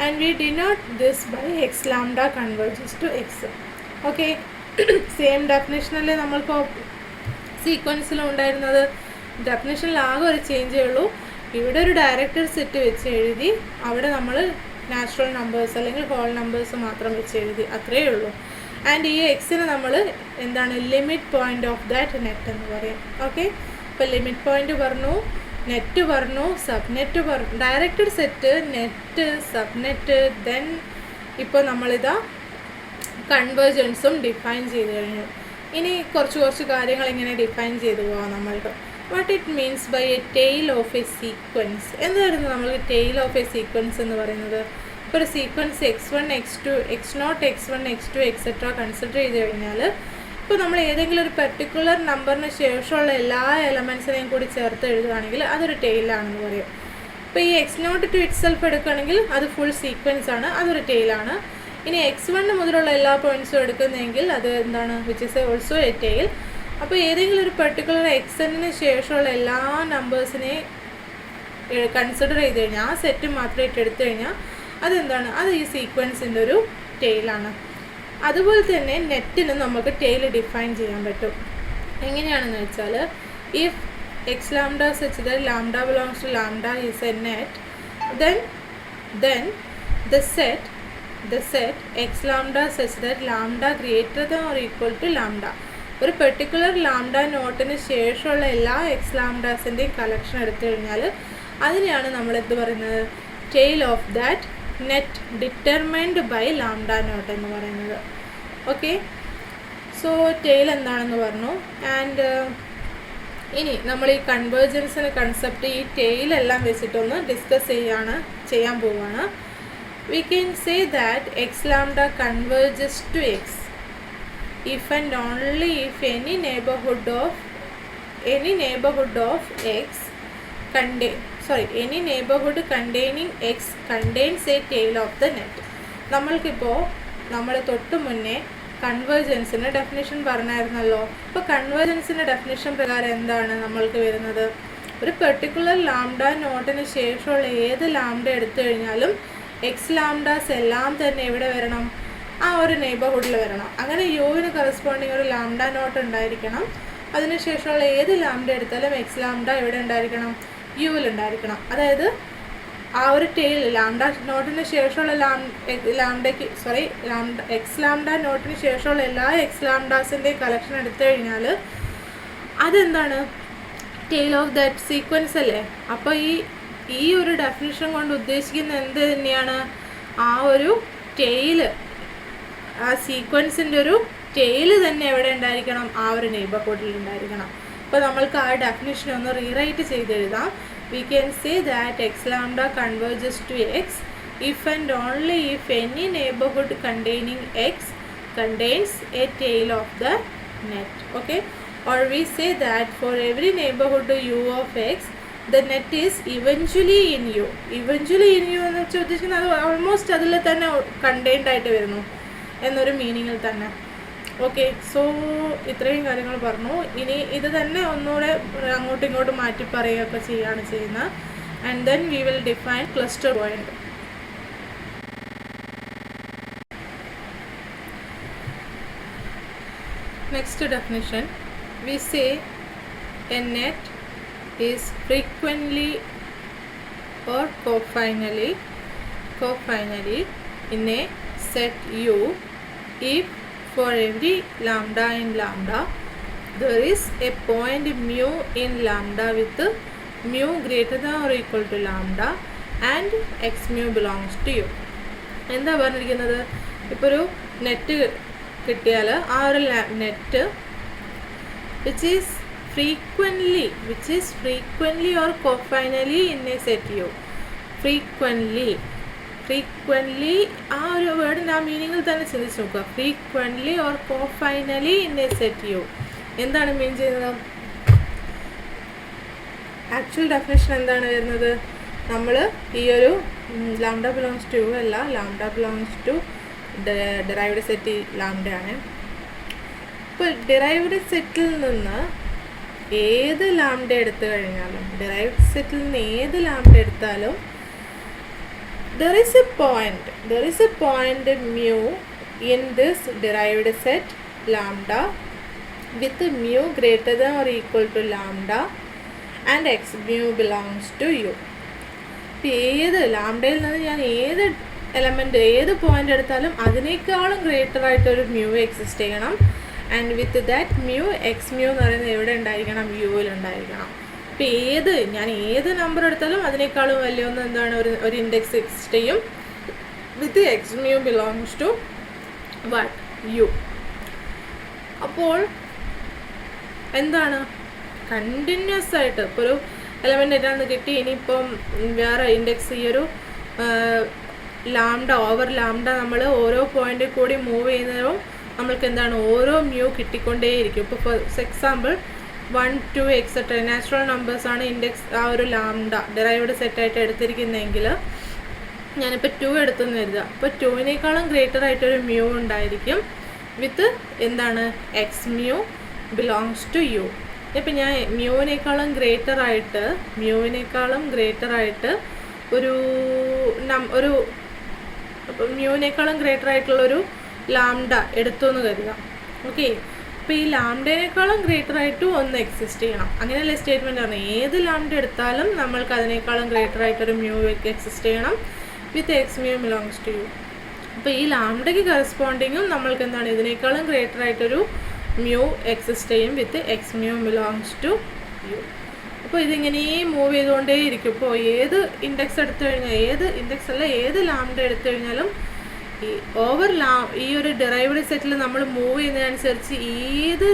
And we denote this by x lambda converges to X. Okay, same ഡെഫിനേഷനല്ലേ നമ്മൾക്ക് സീക്വൻസിലും ഉണ്ടായിരുന്നത്. ഡെഫിനേഷനിൽ ആകെ ഒരു ചേഞ്ചേ ഉള്ളൂ. ഇവിടെ ഒരു ഡയറക്റ്റഡ് സെറ്റ് വെച്ച് എഴുതി, അവിടെ നമ്മൾ നാച്ചുറൽ നമ്പേഴ്സ് അല്ലെങ്കിൽ ഹോൾ നമ്പേഴ്സ് മാത്രം വെച്ച് എഴുതി, അത്രയേ ഉള്ളൂ. ആൻഡ് ഈ എക്സിന് നമ്മൾ എന്താണ്? Limit point of that net എന്ന് പറയും. ഓക്കെ, ഇപ്പോൾ ലിമിറ്റ് പോയിൻ്റ് പറഞ്ഞു, നെറ്റ് പറഞ്ഞു, സബ്നെറ്റ് പറഞ്ഞു, directed set, net, subnet. Then ഇപ്പോൾ നമ്മളിതാ കൺവേർജൻസും ഡിഫൈൻ ചെയ്ത് കഴിഞ്ഞു. ഇനി കുറച്ച് കാര്യങ്ങൾ ഇങ്ങനെ ഡിഫൈൻ ചെയ്തു പോകാം നമ്മൾക്ക്. What it means by a tail of a sequence. എന്തായിരുന്നു നമ്മൾ ടെയിൽ ഓഫ് എ സീക്വൻസ് എന്ന് പറയുന്നത്? ഇപ്പോൾ ഒരു sequence x1 x2 x0 x1 x2 etcetera consider ചെയ്ത് കഴിഞ്ഞാൽ, ഇപ്പോൾ നമ്മൾ ഏതെങ്കിലും ഒരു പെർട്ടിക്കുലർ നമ്പറിന് ശേഷമുള്ള എല്ലാ എലമെൻസിനെയും കൂടി ചേർത്ത് എഴുതുകയാണെങ്കിൽ അതൊരു ടെയിലാണെന്ന് പറയും. ഇപ്പോൾ ഈ x0 ടു ഇറ്റ്സെൽഫ് എടുക്കുകയാണെങ്കിൽ അത് ഫുൾ സീക്വൻസ് ആണ്, അതൊരു ടെയിലാണ്. ഇനി x1 മുതലുള്ള എല്ലാ പോയിൻറ്റ്സും എടുക്കുന്നതെങ്കിൽ അത് എന്താണ്? Which is also a tail. അപ്പോൾ ഏതെങ്കിലും ഒരു പെർട്ടിക്കുലർ എക്സെന്നിന് ശേഷമുള്ള എല്ലാ നമ്പേഴ്സിനെയും കൺസിഡർ ചെയ്ത് കഴിഞ്ഞാൽ, ആ സെറ്റ് മാത്രമായിട്ട് എടുത്തു കഴിഞ്ഞാൽ അതെന്താണ്? അത് ഈ സീക്വൻസിൻ്റെ ഒരു ടെയിലാണ്. അതുപോലെ തന്നെ നെറ്റിന് നമുക്ക് ടെയിൽ ഡിഫൈൻ ചെയ്യാൻ പറ്റും. എങ്ങനെയാണെന്ന് വെച്ചാൽ, if x lambda such that lambda belongs to lambda is a net, then the set x lambda such that lambda greater than or equal to lambda. ഒരു പെർട്ടിക്കുലർ ലാംഡ നോട്ടിന് ശേഷമുള്ള എല്ലാ എക്സ് ലാംഡാസിൻ്റെയും കളക്ഷൻ എടുത്തു കഴിഞ്ഞാൽ അതിനെയാണ് നമ്മൾ എന്ത് പറയുന്നത്? Tail of that net determined by lambda naught എന്ന് പറയുന്നത്. ഓക്കെ, സോ ടെയിൽ എന്താണെന്ന് പറഞ്ഞു. ആൻഡ് ഇനി നമ്മൾ ഈ കൺവേർജൻസിൻ്റെ കൺസെപ്റ്റ് ഈ ടെയിലെല്ലാം വെച്ചിട്ടൊന്ന് ഡിസ്കസ് ചെയ്യാൻ പോവുകയാണ്. We can say that x lambda converges to x if and only if any neighborhood of x any neighborhood containing x contains a tail of the net. നമ്മൾക്കിപ്പോൾ നമ്മൾ തൊട്ട് മുന്നേ കൺവേർജൻസിൻ്റെ ഡെഫിനിഷൻ പറഞ്ഞായിരുന്നല്ലോ. അപ്പോൾ കൺവേർജൻസിൻ്റെ ഡെഫിനിഷൻ പ്രകാരം എന്താണ് നമ്മൾക്ക് വരുന്നത്? ഒരു പെർട്ടിക്കുലർ ലാംഡ നോട്ടിന് ശേഷമുള്ള ഏത് ലാംഡ എടുത്തു കഴിഞ്ഞാലും എക്സ് ലാംഡാസ് എല്ലാം തന്നെ എവിടെ വരണം? ആ ഒരു നെയ്ബർഹുഡിൽ വരണം. അങ്ങനെ യുവിന് കറസ്പോണ്ടിങ് ഒരു ലാംഡ നോട്ട് ഉണ്ടായിരിക്കണം. അതിനുശേഷമുള്ള ഏത് ലാംഡ എടുത്താലും എക്സ് ലാംഡ എവിടെ ഉണ്ടായിരിക്കണം? യുവിലുണ്ടായിരിക്കണം. അതായത് ആ ഒരു ടെയിൽ ലാംഡ നോട്ടിന് ശേഷമുള്ള എക്സ് ലാംഡ നോട്ടിന് ശേഷമുള്ള എല്ലാ എക്സ് ലാംഡാസിൻ്റെയും കളക്ഷൻ എടുത്തു കഴിഞ്ഞാൽ അതെന്താണ്? ടെയിൽ ഓഫ് ദാറ്റ് സീക്വൻസ് അല്ലേ? അപ്പോൾ ഈ ഒരു ഡെഫിനിഷൻ കൊണ്ട് ഉദ്ദേശിക്കുന്ന എന്ത് തന്നെയാണ്? ആ ഒരു ടെയില്, ആ സീക്വൻസിൻ്റെ ഒരു ടെയില് തന്നെ എവിടെ ഉണ്ടായിരിക്കണം? ആ ഒരു നെയ്ബർഹുഡിൽ ഉണ്ടായിരിക്കണം. അപ്പോൾ നമ്മൾക്ക് ആ ഡെഫിനിഷൻ ഒന്ന് rewrite ചെയ്തെഴുതാം. We can say that x lambda converges to x if and only if any neighborhood containing x contains a tail of the net. Okay, or we say that for every neighborhood u of x the net is eventually in u. Eventually in u എന്ന് വെച്ചാൽ ഉദ്ദേശിക്കുന്നത് അത് almost അതിൽ തന്നെ contained ആയിട്ട് വരുന്നു എന്നൊരു മീനിങ്ങിൽ തന്നെ. ഓക്കെ, സോ ഇത്രയും കാര്യങ്ങൾ പറഞ്ഞു. ഇനി ഇത് തന്നെ ഒന്നുകൂടെ അങ്ങോട്ടും ഇങ്ങോട്ടും മാറ്റി പറയുകയൊക്കെ ചെയ്യുകയാണ് ചെയ്യുന്നത്. And then we will define cluster point. Next definition, we say A net is frequently or cofinally in a set U if for every lambda in lambda there is a point mu in lambda with mu greater than or equal to lambda and x mu belongs to U. എന്താ പറഞ്ഞിരിക്കുന്നത്? ഇപ്പോൾ ഒരു net കിട്ടിയാൽ ആ ഒരു net which is frequently or cofinally in a set U. frequently ആ ഒരു വേർഡിൻ്റെ ആ മീനിങ്ങിൽ തന്നെ ചിന്തിച്ച് നോക്കുക. frequently or cofinally in a set U എന്താണ് മീൻ ചെയ്യുന്നത്? ആക്ച്വൽ ഡെഫിനേഷൻ എന്താണ് വരുന്നത്? നമ്മൾ ഈ ഒരു ലാംഡ ബിലോങ്സ് ടു യു അല്ല, lambda belongs to derived set ലാംഡയാണ്. ഇപ്പോൾ ഡിറൈവ്ഡ് സെറ്റിൽ നിന്ന് ഏത് ലാംഡ എടുത്തു കഴിഞ്ഞാലും, ഡിറൈവ്ഡ് സെറ്റിൽ നിന്ന് ഏത് ലാംഡ എടുത്താലും there is a point mu in this derived set lambda with mu greater than or equal to lambda and x mu belongs to U. ഏത് ലാംഡയിൽ നിന്ന് ഞാൻ ഏത് എലമെൻറ്റ് ഏത് പോയിൻ്റ് എടുത്താലും അതിനേക്കാളും ഗ്രേറ്റർ ആയിട്ടൊരു മ്യൂ എക്സിസ്റ്റ് ചെയ്യണം. And with that mu X mu എന്ന് പറയുന്നത് എവിടെ ഉണ്ടായിരിക്കണം? യുവിലുണ്ടായിരിക്കണം. അപ്പോൾ ഞാൻ ഏത് നമ്പർ എടുത്താലും അതിനേക്കാളും വലിയ ഒന്ന് എന്താണ്? ഒരു ഇൻഡെക്സ് എക്സിസ്റ്റ് ചെയ്യും with x mu belongs to what? U. അപ്പോൾ എന്താണ്? കണ്ടിന്യൂസ് ആയിട്ട് ഇപ്പോൾ ഒരു എലമെൻ്റ് ഏതാണെന്ന് കിട്ടി, ഇനിയിപ്പം വേറെ ഇൻഡെക്സ് ഈ ഒരു ലാംഡ ഓവർ ലാംഡ നമ്മൾ ഓരോ പോയിന്റിൽ കൂടി മൂവ് ചെയ്യുന്നതും നമ്മൾക്ക് എന്താണ്? ഓരോ മ്യൂ കിട്ടിക്കൊണ്ടേയിരിക്കും. ഇപ്പോൾ ഫോർ എക്സാമ്പിൾ 1, 2 എക്സെട്ര നാച്ചുറൽ നമ്പേഴ്സാണ് ഇൻഡെക്സ് ആ ഒരു ലാംഡ ഡിറൈവ്ഡ് സെറ്റായിട്ട് എടുത്തിരിക്കുന്നതെങ്കിൽ ഞാനിപ്പോൾ 2 എടുത്തെന്ന് കരുതുക. അപ്പോൾ 2-നേക്കാളും ഗ്രേറ്റർ ആയിട്ടൊരു മ്യൂ ഉണ്ടായിരിക്കും വിത്ത് എന്താണ്? X mu belongs to u. ഇപ്പം ഞാൻ മ്യൂവിനേക്കാളും ഗ്രേറ്റർ ആയിട്ട് ഒരു മ്യൂവിനേക്കാളും ഗ്രേറ്റർ ആയിട്ടുള്ളൊരു ലാംഡ എടുത്തു എന്ന് കരുതാം. ഓക്കെ, അപ്പോൾ ഈ ലാംഡേനേക്കാളും ഗ്രേറ്റർ ആയിട്ട് ഒന്ന് എക്സിസ്റ്റ് ചെയ്യണം. അങ്ങനെയല്ലേ സ്റ്റേറ്റ്മെൻറ്റ് പറഞ്ഞത്? ഏത് ലാംഡ എടുത്താലും നമ്മൾക്ക് അതിനേക്കാളും ഗ്രേറ്റർ ആയിട്ടൊരു മ്യൂ എക്സിസ്റ്റ് ചെയ്യണം with x mu belongs to u. അപ്പോൾ ഈ ലാംഡയ്ക്ക് കറസ്പോണ്ടിങ്ങും നമ്മൾക്ക് എന്താണ്? ഇതിനേക്കാളും ഗ്രേറ്റർ ആയിട്ടൊരു മ്യൂ എക്സിസ്റ്റ് ചെയ്യും with x mu belongs to u. അപ്പോൾ ഇതിങ്ങനെ മൂവ് ചെയ്തുകൊണ്ടേ ഇരിക്കും. ഇപ്പോൾ ഏത് ഇൻഡെക്സ് എടുത്തു കഴിഞ്ഞാൽ, ഏത് ലാംഡ എടുത്തു കഴിഞ്ഞാലും ഈ ഈ ഒരു ഡിറൈവ്ഡ് സെറ്റിൽ നമ്മൾ മൂവ് ചെയ്യുന്നതിനനുസരിച്ച് ഏത്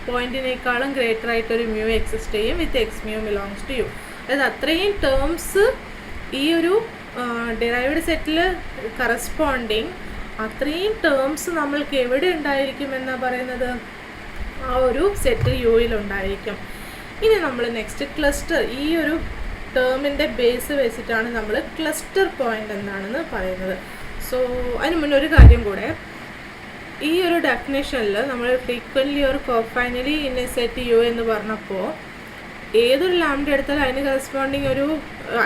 പോയിന്റിനേക്കാളും ഗ്രേറ്റർ ആയിട്ടൊരു മ്യൂ എക്സിസ്റ്റ് ചെയ്യും with x mu belongs to u. അതായത് അത്രയും ടേംസ് ഈ ഒരു ഡിറൈവ്ഡ് സെറ്റിൽ കറസ്പോണ്ടിങ് അത്രയും ടേംസ് നമ്മൾക്ക് എവിടെ ഉണ്ടായിരിക്കും എന്നാണ് പറയുന്നത്, ആ ഒരു സെറ്റ് യുയിലുണ്ടായിരിക്കും. ഇനി നമ്മൾ നെക്സ്റ്റ് ക്ലസ്റ്റർ, ഈ ഒരു ടേമിൻ്റെ ബേസ് വെച്ചിട്ടാണ് നമ്മൾ ക്ലസ്റ്റർ പോയിൻ്റ് എന്താണെന്ന് പറയുന്നത്. സോ അതിന് മുന്നേ ഒരു കാര്യം കൂടെ, ഈ ഒരു ഡെഫിനേഷനിൽ നമ്മൾ ഫ്രീക്വൻ്റ്ലി ഒരു കോഫൈനലി ഇൻ എ സെറ്റ് യു എന്ന് പറഞ്ഞപ്പോൾ ഏതൊരു ലാംഡ എടുത്താലും അതിന് കറസ്പോണ്ടിങ്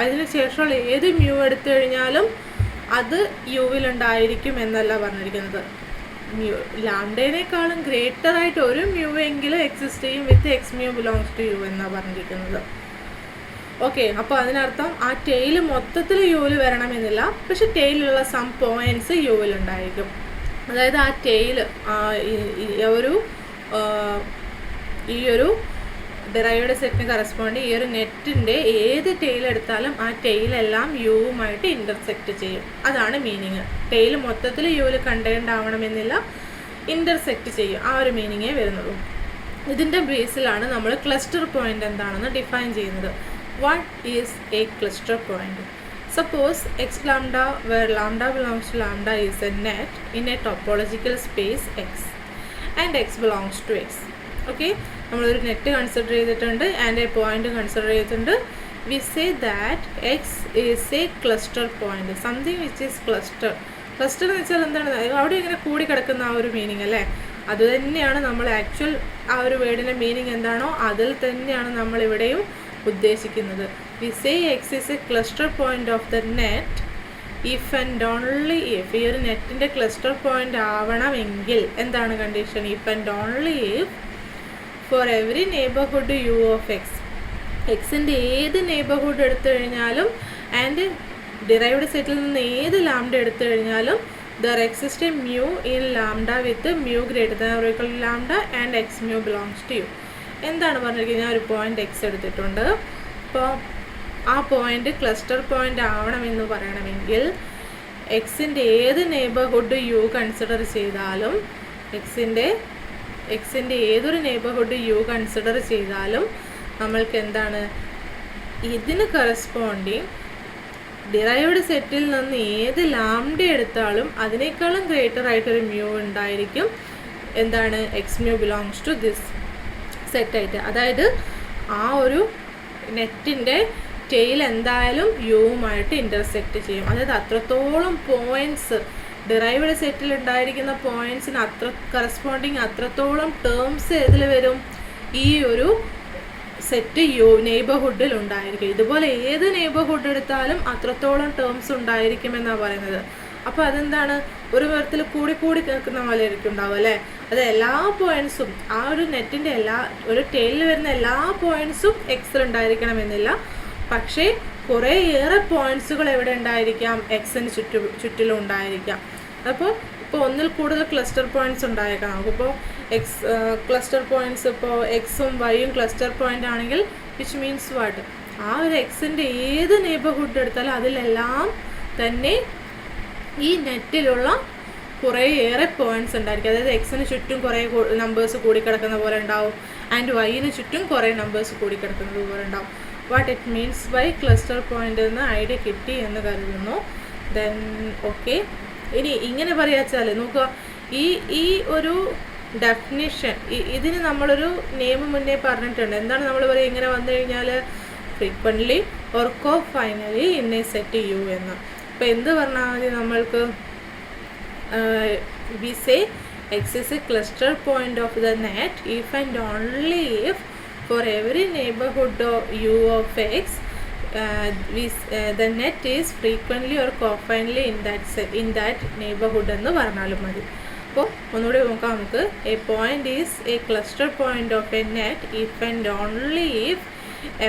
അതിന് ശേഷമുള്ള ഏത് മ്യൂ എടുത്തു കഴിഞ്ഞാലും അത് യുവിലുണ്ടായിരിക്കും എന്നല്ല പറഞ്ഞിരിക്കുന്നത്. ലാംഡേനേക്കാളും ഗ്രേറ്റർ ആയിട്ട് ഒരു മ്യൂ എങ്കിലും എക്സിസ്റ്റ് ചെയ്യും with x mu belongs to u എന്നാണ് പറഞ്ഞിരിക്കുന്നത്. ഓക്കെ, അപ്പോൾ അതിനർത്ഥം ആ ടെയിൽ മൊത്തത്തിൽ യുവിൽ വരണമെന്നില്ല, പക്ഷെ ടെയിലുള്ള സം പോയിൻറ്റ്സ് യുവിലുണ്ടായിരിക്കും. അതായത് ആ ടെയിൽ ഈ ഒരു ഡിറൈവ്ഡ് സെറ്റിന് കറസ്പോണ്ട് ഈ ഒരു നെറ്റിൻ്റെ ഏത് ടെയിൽ എടുത്താലും ആ ടെയിലെല്ലാം യുവുമായിട്ട് ഇൻ്റർസെക്റ്റ് ചെയ്യും. അതാണ് മീനിങ്. ടെയിൽ മൊത്തത്തിൽ യുവിൽ കണ്ടെയ്ൻഡ് ആവണമെന്നില്ല, ഇൻ്റർസെക്റ്റ് ചെയ്യും. ആ ഒരു മീനിങ്ങേ വരുന്നുള്ളൂ. ഇതിൻ്റെ ബേസിലാണ് നമ്മൾ ക്ലസ്റ്റർ പോയിൻ്റ് എന്താണെന്ന് ഡിഫൈൻ ചെയ്യുന്നത്. What is a cluster point? Suppose x lambda where lambda belongs to lambda is a net in a topological space x and x belongs to x. Okay, നമ്മളൊരു നെറ്റ് കൺസിഡർ ചെയ്തിട്ടുണ്ട് and A point consider ചെയ്തിട്ടുണ്ട്. V say that X is a cluster point, something which is cluster. Cluster എന്ന് വെച്ചാൽ എന്താണ്, അവിടെ ഇങ്ങനെ കൂടി കിടക്കുന്ന ആ ഒരു മീനിങ് അല്ലേ, അത് തന്നെയാണ് നമ്മൾ ആക്ച്വൽ ആ ഒരു വേർഡിൻ്റെ മീനിങ് എന്താണോ അതിൽ തന്നെയാണ് നമ്മളിവിടെയും ഉദ്ദേശിക്കുന്നത്. We say x is a cluster point of the net if and only if. ഈ ഒരു നെറ്റിൻ്റെ ക്ലസ്റ്റർ പോയിന്റ് ആവണമെങ്കിൽ എന്താണ് condition? If and only if for every neighbourhood u of x, എക്സിൻ്റെ ഏത് നെയ്ബർഹുഡ് എടുത്തു കഴിഞ്ഞാലും ആൻഡ് ഡിറൈവ്ഡ് സെറ്റിൽ നിന്ന് ഏത് ലാംഡ എടുത്തു കഴിഞ്ഞാലും there exist a mu in lambda with mu greater than or equal to lambda and x mu belongs to u. എന്താണ് പറഞ്ഞിരിക്കുന്നത്? ഞാൻ ഒരു പോയിന്റ് എക്സ് എടുത്തിട്ടുണ്ട്. അപ്പോൾ ആ പോയിന്റ് ക്ലസ്റ്റർ പോയിന്റ് ആവണമെന്ന് പറയണമെങ്കിൽ എക്സിൻ്റെ ഏത് നെയ്ബർഹുഡ് യു കൺസിഡർ ചെയ്താലും എക്സിൻ്റെ ഏതൊരു നെയ്ബർഹുഡ് യു കൺസിഡർ ചെയ്താലും നമ്മൾക്ക് എന്താണ്, ഇതിന് കറസ്പോണ്ടിങ് ഡിറൈവ്ഡ് സെറ്റിൽ നിന്ന് ഏത് ലാംഡ എടുത്താലും അതിനേക്കാളും ഗ്രേറ്റർ ആയിട്ടൊരു മ്യൂ ഉണ്ടായിരിക്കും. എന്താണ്? X mu belongs to this സെറ്റായിട്ട്. അതായത് ആ ഒരു നെറ്റിൻ്റെ ടെയിൽ എന്തായാലും യുവുമായിട്ട് ഇൻ്റർസെക്റ്റ് ചെയ്യും. അതായത് അത്രത്തോളം പോയിൻറ്റ്സ് ഡിറൈവ്ഡ് സെറ്റിൽ ഉണ്ടായിരിക്കുന്ന പോയിൻറ്റ്സിന് കറസ്പോണ്ടിങ് അത്രത്തോളം ടേംസ് ഏതിൽ വരും? ഈ ഒരു സെറ്റ് നെയ്ബർഹുഡിൽ ഉണ്ടായിരിക്കും. ഇതുപോലെ ഏത് നെയ്ബർഹുഡ് എടുത്താലും അത്രത്തോളം ടേംസ് ഉണ്ടായിരിക്കുമെന്നാണ് പറയുന്നത്. അപ്പോൾ അതെന്താണ്, ഒരു വിധത്തിൽ കൂടി കേൾക്കുന്ന പോലെ ആയിരിക്കും ഉണ്ടാവും അല്ലേ. അത് എല്ലാ പോയിൻറ്റ്സും ആ ഒരു നെറ്റിൻ്റെ ഒരു ടെയിലിൽ വരുന്ന എല്ലാ പോയിൻറ്റ്സും എക്സിൽ ഉണ്ടായിരിക്കണമെന്നില്ല. പക്ഷേ കുറേയേറെ പോയിൻറ്റ്സുകൾ എവിടെ ഉണ്ടായിരിക്കാം? എക്സിന് ചുറ്റിലും ഉണ്ടായിരിക്കാം. അപ്പോൾ ഒന്നിൽ കൂടുതൽ ക്ലസ്റ്റർ പോയിൻറ്റ്സ് ഉണ്ടായേക്കാം. നമുക്കിപ്പോൾ ക്ലസ്റ്റർ പോയിൻറ്റ്സ് ഇപ്പോൾ എക്സും വൈയും ക്ലസ്റ്റർ പോയിൻ്റ് ആണെങ്കിൽ വിച്ച് മീൻസ് വാട്ട്, ആ ഒരു എക്സിൻ്റെ ഏത് നെയ്ബർഹുഡ് എടുത്താലും അതിലെല്ലാം തന്നെ ഈ നെറ്റിലുള്ള കുറേയേറെ പോയിൻറ്റ്സ് ഉണ്ടായിരിക്കും. അതായത് എക്സിന് ചുറ്റും കുറേ നമ്പേഴ്സ് കൂടിക്കിടക്കുന്ന പോലെ ഉണ്ടാവും ആൻഡ് വൈന് ചുറ്റും കുറേ നമ്പേഴ്സ് കൂടിക്കിടക്കുന്നത് പോലെ ഉണ്ടാവും. What it means by cluster point എന്ന ഐഡിയ കിട്ടി എന്ന് കരുതുന്നു. ദെൻ ഓക്കെ, ഇനി ഇങ്ങനെ പറയാച്ചാൽ നോക്കുക, ഈ ഒരു ഡെഫിനിഷൻ ഇതിന് നമ്മളൊരു നെയിം മുന്നേ പറഞ്ഞിട്ടുണ്ട്. എന്താണ് നമ്മൾ പറയുക? ഇങ്ങനെ വന്നു കഴിഞ്ഞാൽ frequently or cofinally in a set u എന്ന്. അപ്പോൾ എന്ത് പറഞ്ഞാൽ മതി നമ്മൾക്ക്? We say x is a cluster point of the net if and only if for every neighborhood of u of x the net is frequently or cofinally in that neighborhood എന്ന് പറഞ്ഞാലും മതി. അപ്പോൾ ഒന്നുകൂടി നോക്കാം നമുക്ക്. A point is a cluster point of A net if and only if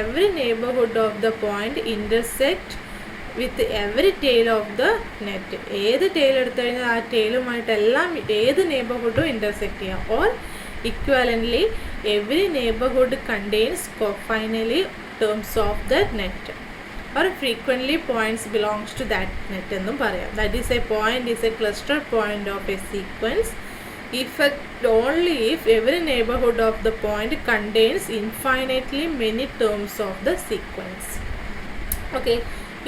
every neighbourhood of the point intersect with every tale of the net. ഏത് tail എടുത്തു കഴിഞ്ഞാൽ ആ ടെയിലുമായിട്ടെല്ലാം ഏത് നെയ്ബർഹുഡും ഇൻ്റർസെക്റ്റ് ചെയ്യാം. Or equivalently every neighborhood contains cofinally terms of the net, or frequently points belongs to that net എന്നും പറയാം. That is, a point is a cluster point of a sequence only if every neighborhood of the point contains infinitely many terms of the sequence. Okay,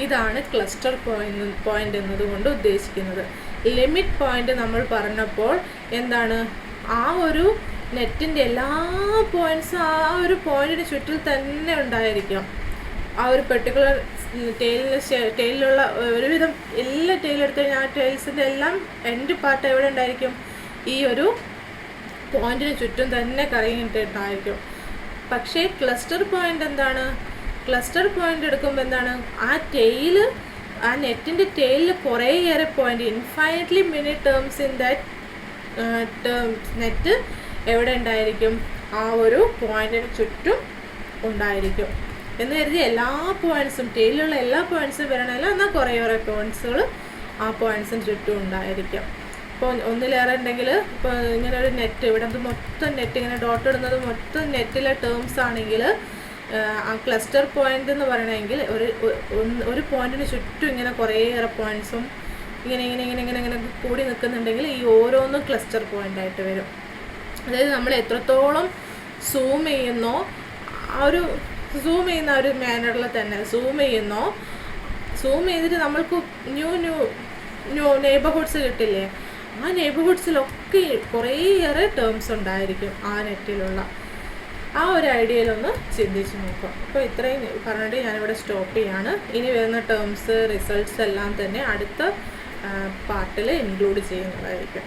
ഇതാണ് cluster point എന്നതുകൊണ്ട് ഉദ്ദേശിക്കുന്നത്. Limit point നമ്മൾ പറഞ്ഞപ്പോൾ എന്താണ്, ആ ഒരു നെറ്റിൻ്റെ എല്ലാ പോയിൻറ്റ്സും ആ ഒരു പോയിന്റിന് ചുറ്റിൽ തന്നെ ഉണ്ടായിരിക്കും. ആ ഒരു പെർട്ടിക്കുലർ ടെയിലുള്ള ഒരുവിധം എല്ലാ ടെയിലെടുത്ത് കഴിഞ്ഞാൽ ആ ടെയിൽസിൻ്റെ എല്ലാം എൻഡ് പാർട്ട് എവിടെ ഉണ്ടായിരിക്കും, ഈ ഒരു പോയിന്റിന് ചുറ്റും തന്നെ കറങ്ങിയിട്ടുണ്ടായിരിക്കും. പക്ഷേ ക്ലസ്റ്റർ പോയിന്റ് എന്താണ്, ക്ലസ്റ്റർ പോയിന്റ് എടുക്കുമ്പോൾ എന്താണ്, ആ നെറ്റിൻ്റെ ടെയിലിൽ കുറേയേറെ point, infinitely many terms in that net എവിടെ ഉണ്ടായിരിക്കും, ആ ഒരു പോയിന്റിന് ചുറ്റും ഉണ്ടായിരിക്കും. എന്ന് കരുതി എല്ലാ പോയിന്റ്സും ടെയിലുള്ള എല്ലാ പോയിന്റ്സും വരണമെങ്കിൽ എന്നാൽ കുറേയേറെ പോയിന്റ്സുകൾ ആ പോയിന്റ്സിന് ചുറ്റും ഉണ്ടായിരിക്കും. ഇപ്പോൾ ഒന്നിലേറെ ഉണ്ടെങ്കിൽ ഇപ്പോൾ ഇങ്ങനെ ഒരു നെറ്റ് ഇവിടെ മൊത്തം നെറ്റ് ഇങ്ങനെ ഡോട്ട് ഇടുന്നത് മൊത്തം നെറ്റിലെ ടേംസ് ആണെങ്കിൽ ആ ക്ലസ്റ്റർ പോയിന്റ് എന്ന് പറയണമെങ്കിൽ ഒരു പോയിന്റിന് ചുറ്റും ഇങ്ങനെ കുറേയേറെ പോയിന്റ്സും ഇങ്ങനെ കൂടി നിൽക്കുന്നുണ്ടെങ്കിൽ ഈ ഓരോന്നും ക്ലസ്റ്റർ പോയിൻ്റായിട്ട് വരും. അതായത് നമ്മൾ എത്രത്തോളം സൂം ചെയ്യുന്നോ ആ ഒരു സൂം ചെയ്യുന്ന ഒരു മാനറിൽ തന്നെ സൂം ചെയ്തിട്ട് നമ്മൾക്ക് ന്യൂ നെയ്ബർഹുഡ്സ് കിട്ടില്ലേ, ആ നെയ്ബർഹുഡ്സിലൊക്കെ കുറേയേറെ ടേംസ് ഉണ്ടായിരിക്കും ആ നെറ്റിലുള്ള. ആ ഒരു ഐഡിയയിലൊന്ന് ചിന്തിച്ച് നോക്കാം. അപ്പോൾ ഇത്രയും പറഞ്ഞിട്ട് ഞാനിവിടെ സ്റ്റോപ്പ് ചെയ്യാണ്. ഇനി വരുന്ന ടേംസ് റിസൾട്ട്സ് എല്ലാം തന്നെ അടുത്ത പാർട്ടിൽ ഇൻക്ലൂഡ് ചെയ്യുന്നതായിരിക്കും.